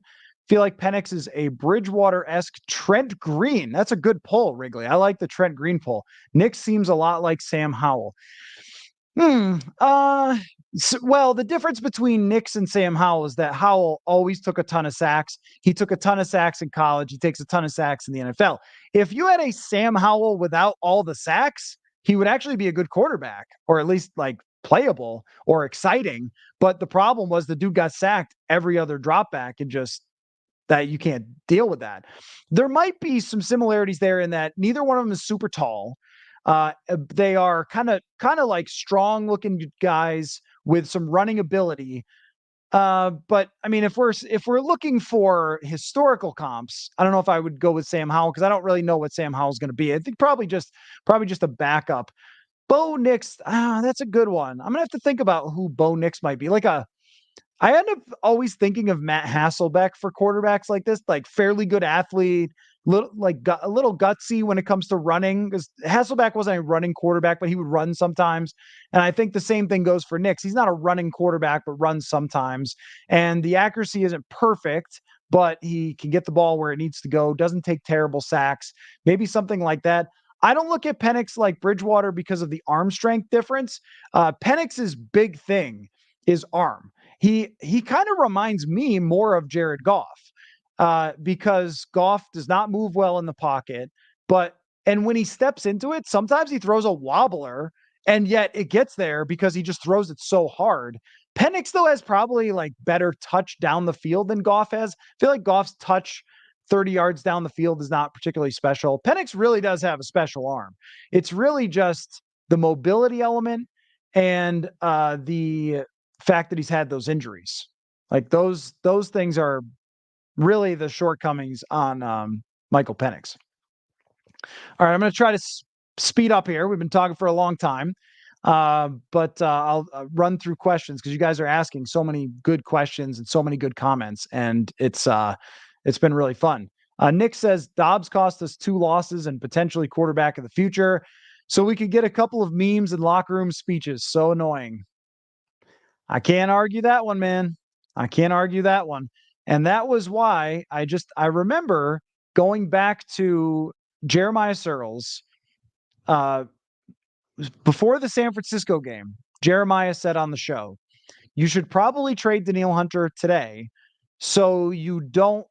Feel like Penix is a Bridgewater-esque Trent Green. That's a good pull, Wrigley. I like the Trent Green pull. Nick seems a lot like Sam Howell. Well, the difference between Nix and Sam Howell is that Howell always took a ton of sacks. He took a ton of sacks in college. He takes a ton of sacks in the NFL. If you had a Sam Howell without all the sacks, he would actually be a good quarterback, or at least like playable or exciting. But the problem was the dude got sacked every other drop back, and just that you can't deal with that. There might be some similarities there in that neither one of them is super tall. They are kind of like strong looking guys with some running ability. But I mean, if we're looking for historical comps, I don't know if I would go with Sam Howell because I don't really know what Sam Howell's going to be. I think probably just a backup. Bo Nix, that's a good one. I'm gonna have to think about who Bo Nix might be. I end up always thinking of Matt Hasselbeck for quarterbacks like this, like fairly good athlete, a little gutsy when it comes to running. Because Hasselbeck wasn't a running quarterback, but he would run sometimes. And I think the same thing goes for Nix. He's not a running quarterback, but runs sometimes. And the accuracy isn't perfect, but he can get the ball where it needs to go. Doesn't take terrible sacks. Maybe something like that. I don't look at Penix like Bridgewater because of the arm strength difference. Penix's big thing is arm. He kind of reminds me more of Jared Goff because Goff does not move well in the pocket, and when he steps into it, sometimes he throws a wobbler, and yet it gets there because he just throws it so hard. Penix, though, has probably like better touch down the field than Goff has. I feel like Goff's touch 30 yards down the field is not particularly special. Penix really does have a special arm. It's really just the mobility element and the fact that he's had those injuries. Like those things are really the shortcomings on Michael Penix. All right, I'm going to try to speed up here. We've been talking for a long time, but I'll run through questions because you guys are asking so many good questions and so many good comments, and it's been really fun. Nick says Dobbs cost us 2 losses and potentially quarterback of the future, so we could get a couple of memes and locker room speeches. So annoying. I can't argue that one, man. I can't argue that one. And that was why I remember going back to Jeremiah Searles before the San Francisco game. Jeremiah said on the show, you should probably trade Danielle Hunter today so you don't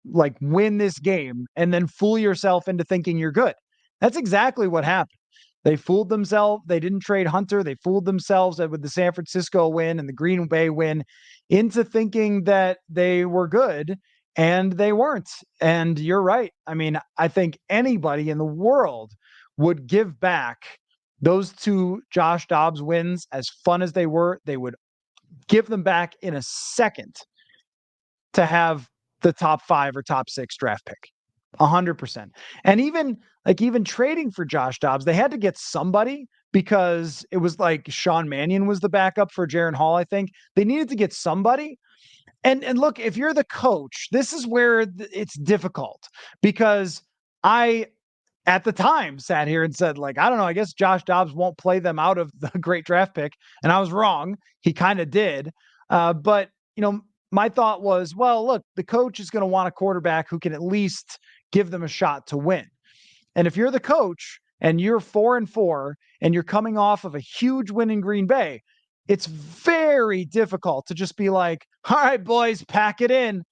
like win this game and then fool yourself into thinking you're good. That's exactly what happened. They fooled themselves. They didn't trade Hunter. They fooled themselves with the San Francisco win and the Green Bay win into thinking that they were good, and they weren't. And you're right. I mean, I think anybody in the world would give back those 2 Josh Dobbs wins, as fun as they were. They would give them back in a second to have the top 5 or top 6 draft pick. 100%. And even trading for Josh Dobbs, they had to get somebody because it was like Sean Mannion was the backup for Jaron Hall, I think. They needed to get somebody. And look, if you're the coach, this is where it's difficult because I at the time sat here and said, like, I don't know, I guess Josh Dobbs won't play them out of the great draft pick. And I was wrong. He kind of did. But, my thought was, well, look, the coach is going to want a quarterback who can at least give them a shot to win. And if you're the coach and you're 4-4 and you're coming off of a huge win in Green Bay, it's very difficult to just be like, all right, boys, pack it in.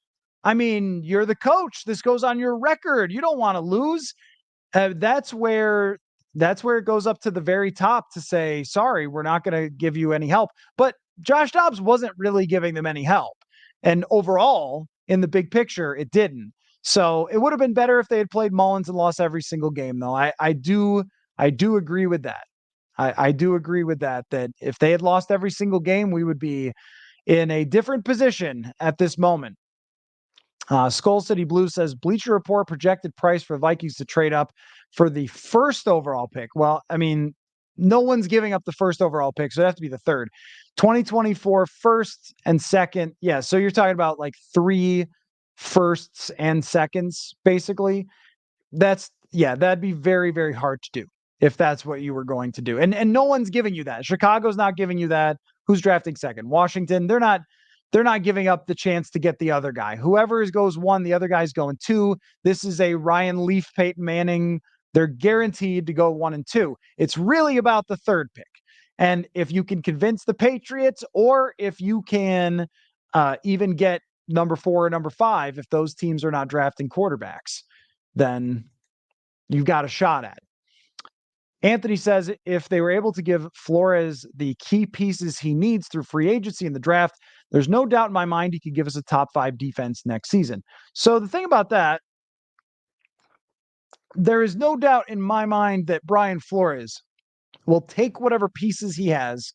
I mean, you're the coach. This goes on your record. You don't want to lose. That's where it goes up to the very top to say, sorry, we're not going to give you any help. But Josh Dobbs wasn't really giving them any help. And overall, in the big picture, it didn't. So it would have been better if they had played Mullins and lost every single game, though. I do agree with that. I do agree with that if they had lost every single game, we would be in a different position at this moment. Skol City Blue says Bleacher Report projected price for Vikings to trade up for the first overall pick. Well, I mean, no one's giving up the first overall pick, so it has to be the third. 2024 first and second. Yeah, so you're talking about like 3 firsts and seconds, basically. That'd be very, very hard to do if that's what you were going to do. And no one's giving you that. Chicago's not giving you that. Who's drafting second? Washington, they're not giving up the chance to get the other guy. Whoever goes 1, the other guy's going 2. This is a Ryan Leaf, Peyton Manning. They're guaranteed to go 1 and 2. It's really about the third pick. And if you can convince the Patriots, or if you can even get number 4 or number 5, if those teams are not drafting quarterbacks, then you've got a shot at it. Anthony says if they were able to give Flores the key pieces he needs through free agency in the draft, there's no doubt in my mind he could give us a top 5 defense next season. So the thing about that, there is no doubt in my mind that Brian Flores will take whatever pieces he has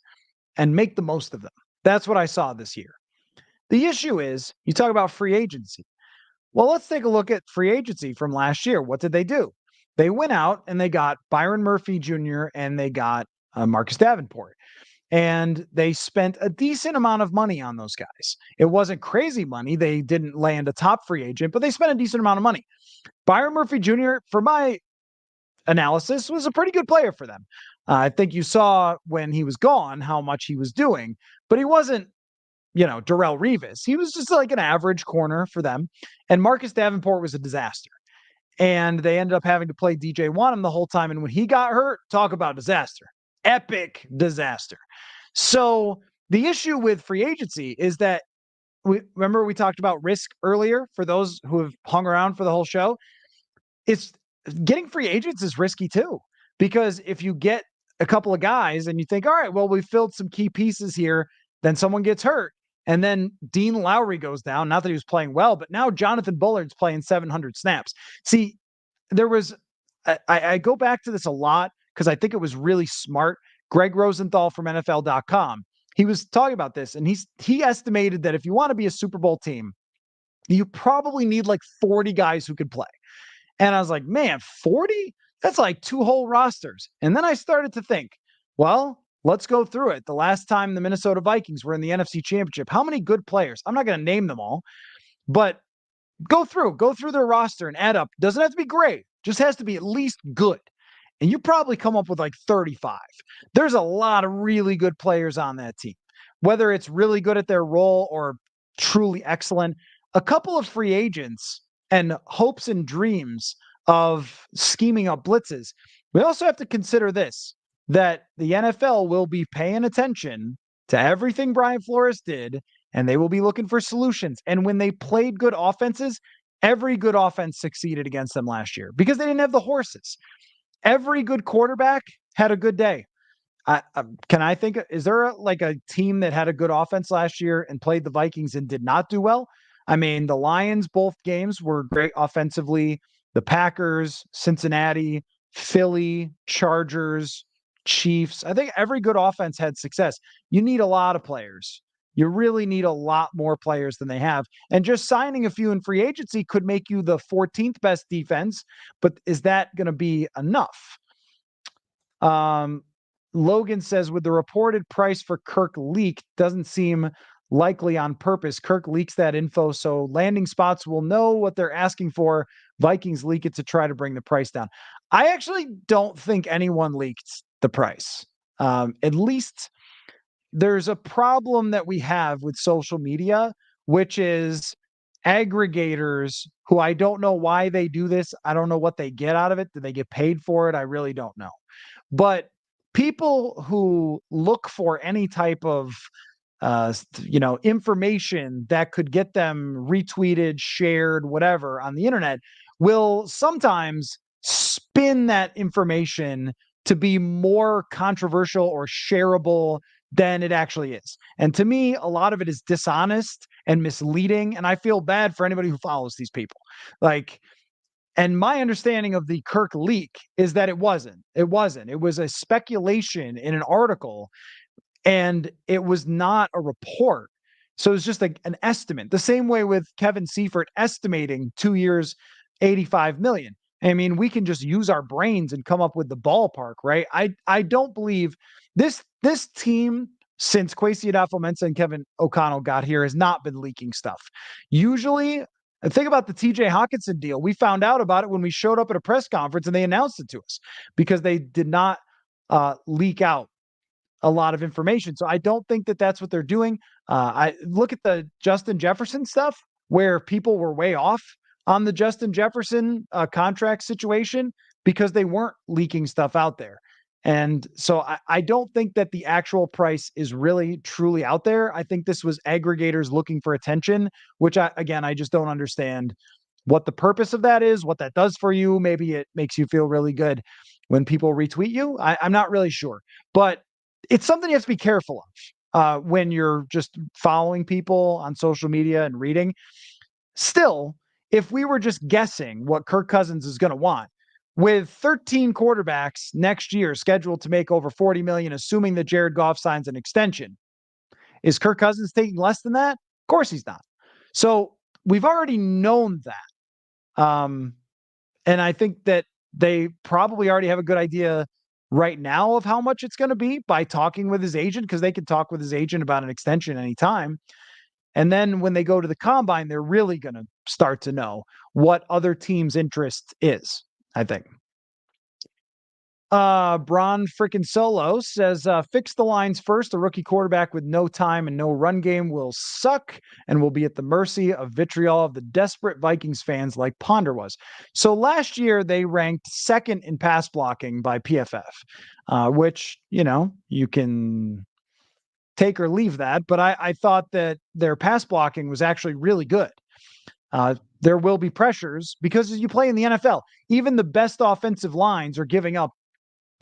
and make the most of them. That's what I saw this year. The issue is, you talk about free agency. Well, let's take a look at free agency from last year. What did they do? They went out and they got Byron Murphy Jr. and they got Marcus Davenport. And they spent a decent amount of money on those guys. It wasn't crazy money. They didn't land a top free agent, but they spent a decent amount of money. Byron Murphy Jr., for my analysis, was a pretty good player for them. I think you saw when he was gone how much he was doing, but he wasn't, Darrelle Revis. He was just like an average corner for them. And Marcus Davenport was a disaster. And they ended up having to play DJ Wanham the whole time. And when he got hurt, talk about disaster. Epic disaster. So the issue with free agency is that, remember we talked about risk earlier for those who have hung around for the whole show. It's getting free agents is risky too, because if you get a couple of guys and you think, all right, well, we filled some key pieces here, then someone gets hurt. And then Dean Lowry goes down. Not that he was playing well, but now Jonathan Bullard's playing 700 snaps. See, there was, I go back to this a lot because I think it was really smart. Greg Rosenthal from NFL.com, he was talking about this, and he estimated that if you want to be a Super Bowl team, you probably need like 40 guys who could play. And I was like, man, 40? That's like 2 whole rosters. And then I started to think, well, let's go through it. The last time the Minnesota Vikings were in the NFC Championship, how many good players? I'm not going to name them all, but go through their roster and add up. Doesn't have to be great, just has to be at least good. And you probably come up with like 35. There's a lot of really good players on that team, whether it's really good at their role or truly excellent. A couple of free agents and hopes and dreams of scheming up blitzes. We also have to consider this, that the NFL will be paying attention to everything Brian Flores did, and they will be looking for solutions. And when they played good offenses, every good offense succeeded against them last year because they didn't have the horses. Every good quarterback had a good day. Can I think, is there a team that had a good offense last year and played the Vikings and did not do well? I mean, the Lions, both games were great offensively. The Packers, Cincinnati, Philly, Chargers, Chiefs. I think every good offense had success. You need a lot of players. You really need a lot more players than they have. And just signing a few in free agency could make you the 14th best defense, but is that going to be enough? Logan says, with the reported price for Kirk leaked, doesn't seem likely on purpose. Kirk leaks that info, so landing spots will know what they're asking for. Vikings leak it to try to bring the price down. I actually don't think anyone leaked the price. At least there's a problem that we have with social media, which is aggregators who, I don't know why they do this. I don't know what they get out of it. Do they get paid for it? I really don't know. But people who look for any type of information that could get them retweeted, shared, whatever on the internet will sometimes spin that information to be more controversial or shareable than it actually is. And to me, a lot of it is dishonest and misleading. And I feel bad for anybody who follows these people. And my understanding of the Kirk leak is that it wasn't. It was a speculation in an article, and it was not a report. So it's just like an estimate. The same way with Kevin Seifert estimating 2 years, 85 million. I mean, we can just use our brains and come up with the ballpark, right? I don't believe this team since Kwesi Adofo-Mensah and Kevin O'Connell got here has not been leaking stuff. Usually, think about the TJ Hawkinson deal. We found out about it when we showed up at a press conference and they announced it to us because they did not leak out a lot of information. So I don't think that that's what they're doing. I look at the Justin Jefferson stuff where people were way off on the Justin Jefferson contract situation because they weren't leaking stuff out there. And so I don't think that the actual price is really truly out there. I think this was aggregators looking for attention, which I just don't understand what the purpose of that is, what that does for you. Maybe it makes you feel really good when people retweet you. I'm not really sure, but it's something you have to be careful of when you're just following people on social media and reading. Still, if we were just guessing what Kirk Cousins is going to want, with 13 quarterbacks next year scheduled to make over 40 million, assuming that Jared Goff signs an extension, is Kirk Cousins taking less than that? Of course he's not. So we've already known that. And I think that they probably already have a good idea right now of how much it's going to be by talking with his agent, because they can talk with his agent about an extension anytime. And then when they go to the combine, they're really going to start to know what other teams' interest is, I think. Bron freaking Solo says, fix the lines first. A rookie quarterback with no time and no run game will suck and will be at the mercy of vitriol of the desperate Vikings fans like Ponder was. So last year they ranked second in pass blocking by PFF, which, you can take or leave that. But I thought that their pass blocking was actually really good. There will be pressures because as you play in the NFL, even the best offensive lines are giving up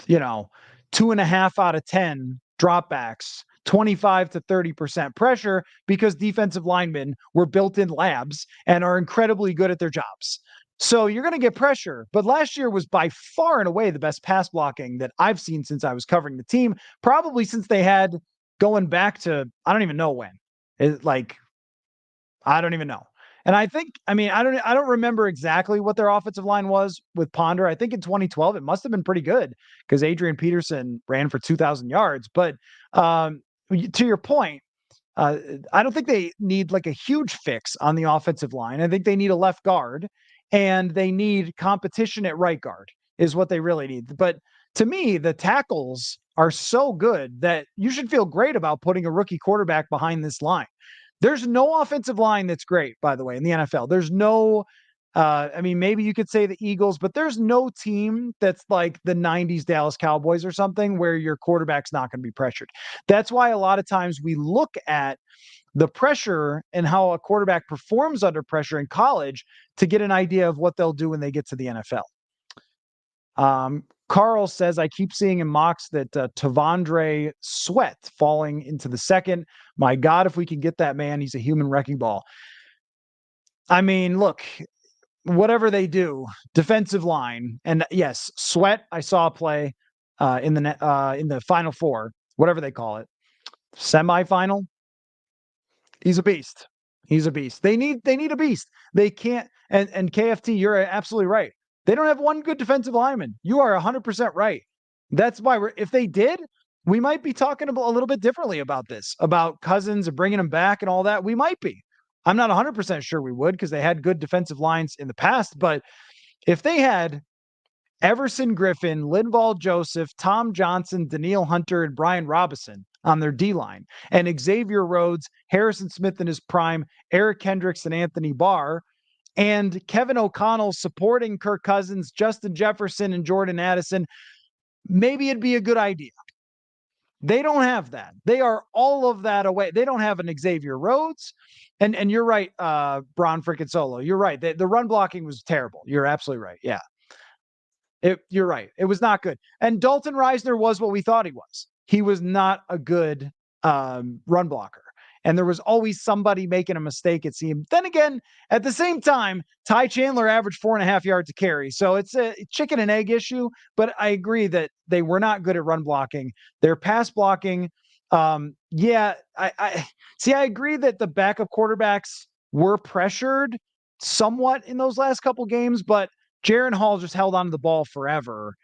2.5 out of 10 dropbacks, 25 to 30% pressure because defensive linemen were built in labs and are incredibly good at their jobs. So you're going to get pressure. But last year was by far and away the best pass blocking that I've seen since I was covering the team, probably since they had going back to, I don't even know when. I don't even know. And I don't remember exactly what their offensive line was with Ponder. I think in 2012, it must have been pretty good because Adrian Peterson ran for 2,000 yards. But to your point, I don't think they need like a huge fix on the offensive line. I think they need a left guard and they need competition at right guard is what they really need. But to me, the tackles are so good that you should feel great about putting a rookie quarterback behind this line. There's no offensive line that's great, by the way, in the NFL. There's no, maybe you could say the Eagles, but there's no team that's like the 90s Dallas Cowboys or something where your quarterback's not going to be pressured. That's why a lot of times we look at the pressure and how a quarterback performs under pressure in college to get an idea of what they'll do when they get to the NFL. Carl says, I keep seeing in mocks that Tavondre Sweat falling into the second. My God, if we can get that man, he's a human wrecking ball. I mean, look, whatever they do, defensive line, and yes, Sweat, I saw a play in the Final Four, whatever they call it, semifinal. He's a beast. He's a beast. They need a beast. They can't. And KFT, you're absolutely right. They don't have one good defensive lineman. You are 100% right. That's why if they did, we might be talking a little bit differently about this, about Cousins and bringing him back and all that. We might be. I'm not 100% sure we would because they had good defensive lines in the past. But if they had Everson Griffin, Linval Joseph, Tom Johnson, Daniil Hunter, and Brian Robinson on their D-line, and Xavier Rhodes, Harrison Smith in his prime, Eric Kendricks, and Anthony Barr, and Kevin O'Connell supporting Kirk Cousins, Justin Jefferson, and Jordan Addison, maybe it'd be a good idea. They don't have that. They are all of that away. They don't have an Xavier Rhodes. And you're right, Bron freaking Solo. You're right. The run blocking was terrible. You're absolutely right. Yeah. You're right. It was not good. And Dalton Reisner was what we thought he was. He was not a good run blocker. And there was always somebody making a mistake, it seemed. Then again, at the same time, Ty Chandler averaged 4.5 yards a carry. So it's a chicken and egg issue. But I agree that they were not good at run blocking. Their pass blocking Yeah, I see. I agree that the backup quarterbacks were pressured somewhat in those last couple games, but Jaren Hall just held on to the ball forever.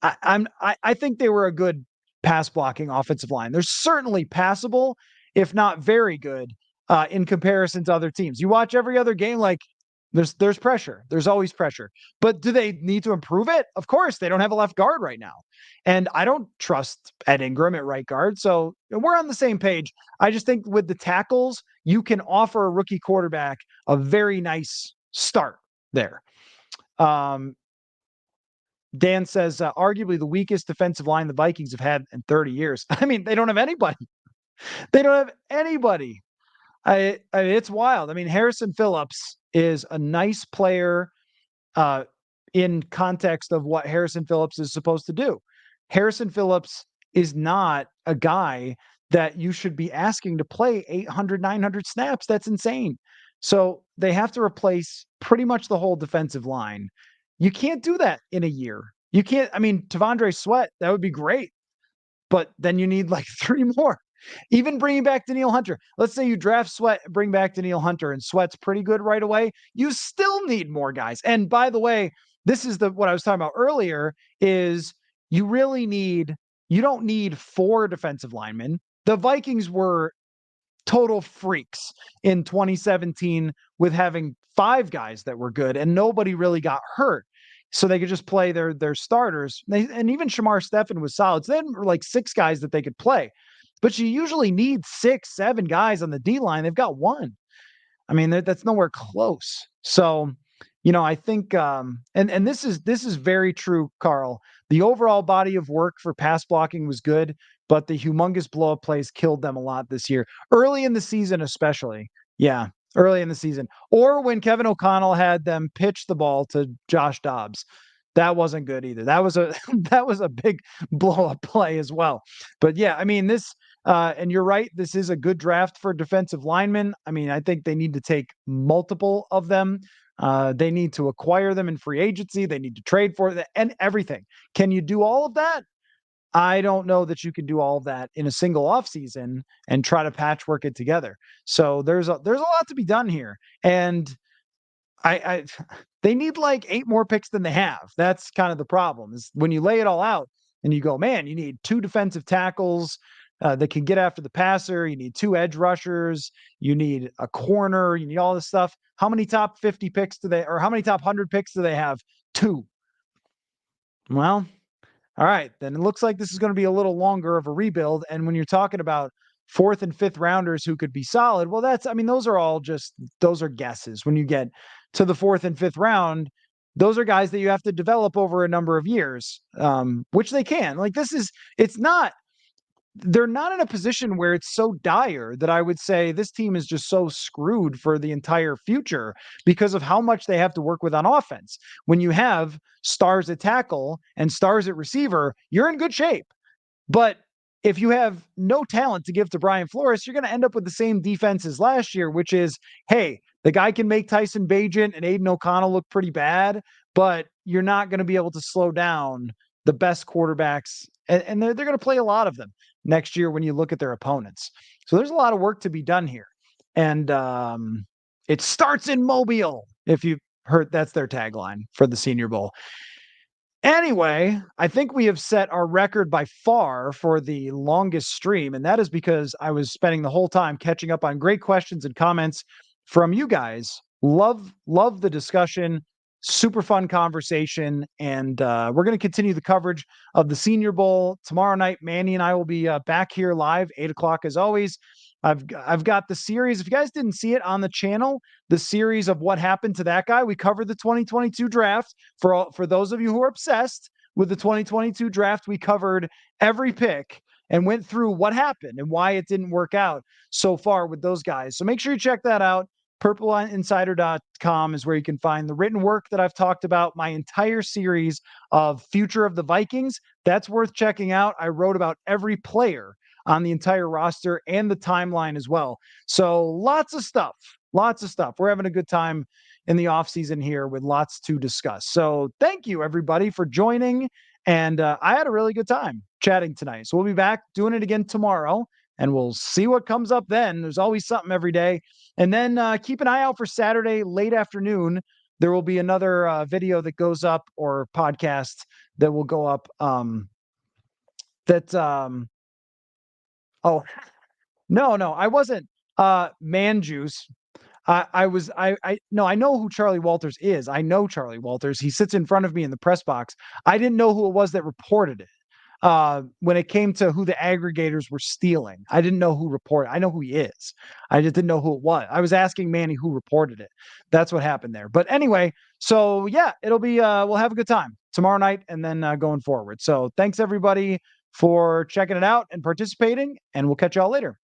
I think they were a good pass blocking offensive line. They're certainly passable, if not very good, in comparison to other teams. You watch every other game, like there's pressure. There's always pressure. But do they need to improve it? Of course, they don't have a left guard right now. And I don't trust Ed Ingram at right guard. So we're on the same page. I just think with the tackles, you can offer a rookie quarterback a very nice start there. Dan says, arguably the weakest defensive line the Vikings have had in 30 years. I mean, they don't have anybody. They don't have anybody. It's wild. I mean, Harrison Phillips is a nice player uh, in context of what Harrison Phillips is supposed to do. Harrison Phillips is not a guy that you should be asking to play 800, 900 snaps. That's insane. So they have to replace pretty much the whole defensive line. You can't do that in a year. You can't. I mean, Tavondre Sweat, that would be great. But then you need like 3 more. Even bringing back Danielle Hunter. Let's say you draft Sweat, bring back Danielle Hunter, and Sweat's pretty good right away. You still need more guys. And by the way, this is what I was talking about earlier is you don't need 4 defensive linemen. The Vikings were total freaks in 2017 with having 5 guys that were good and nobody really got hurt. So they could just play their starters. And even Shamar Stephen was solid. So they had like 6 guys that they could play. But you usually need 6, 7 guys on the D line. They've got 1. I mean, that's nowhere close. So, I think, and this is very true, Carl. The overall body of work for pass blocking was good, but the humongous blow up plays killed them a lot this year, early in the season, especially. Yeah, early in the season, or when Kevin O'Connell had them pitch the ball to Josh Dobbs. That wasn't good either. That was a that was a big blow up play as well. But yeah, I mean this. And you're right. This is a good draft for defensive linemen. I mean, I think they need to take multiple of them. They need to acquire them in free agency. They need to trade for them and everything. Can you do all of that? I don't know that you can do all of that in a single offseason and try to patchwork it together. So there's a lot to be done here. And I they need like 8 more picks than they have. That's kind of the problem is when you lay it all out and you go, man, you need 2 defensive tackles that can get after the passer. You need 2 edge rushers. You need a corner. You need all this stuff. How many top 50 picks do they, or how many top 100 picks do they have? 2. Well, all right, then it looks like this is going to be a little longer of a rebuild. And when you're talking about 4th and 5th rounders who could be solid, well, those are all those are guesses. When you get to the 4th and 5th round, those are guys that you have to develop over a number of years, which they can. Like they're not in a position where it's so dire that I would say this team is just so screwed for the entire future because of how much they have to work with on offense. When you have stars at tackle and stars at receiver, you're in good shape. But if you have no talent to give to Brian Flores, you're going to end up with the same defense as last year, which is, hey, the guy can make Tyson Bagent and Aiden O'Connell look pretty bad, but you're not going to be able to slow down the best quarterbacks. And they're going to play a lot of them next year when you look at their opponents. So there's a lot of work to be done here. And it starts in Mobile. If you heard, that's their tagline for the Senior Bowl. Anyway, I think we have set our record by far for the longest stream, and that is because I was spending the whole time catching up on great questions and comments from you guys. Love the discussion. Super fun conversation, and we're going to continue the coverage of the Senior Bowl tomorrow night. Manny and I will be back here live 8:00 as always. I've got the series. If you guys didn't see it on the channel, the series of what happened to that guy. We covered the 2022 draft. For those of you who are obsessed with the 2022 draft, we covered every pick and went through what happened and why it didn't work out so far with those guys. So make sure you check that out. PurpleInsider.com is where you can find the written work that I've talked about, my entire series of Future of the Vikings. That's worth checking out. I wrote about every player on the entire roster and the timeline as well. So lots of stuff. We're having a good time in the offseason here with lots to discuss. So thank you, everybody, for joining. And I had a really good time chatting tonight. So we'll be back doing it again tomorrow, and we'll see what comes up then. There's always something every day. And then keep an eye out for Saturday late afternoon. There will be another video that goes up, or podcast that will go up. Oh, no, I wasn't. Man Juice. I know who Charlie Walters is. I know Charlie Walters. He sits in front of me in the press box. I didn't know who it was that reported it. When it came to who the aggregators were stealing, I didn't know who reported. I know who he is. I just didn't know who it was. I was asking Manny who reported it. That's what happened there. But anyway, so yeah, it'll be, we'll have a good time tomorrow night and then going forward. So thanks everybody for checking it out and participating, and we'll catch y'all later.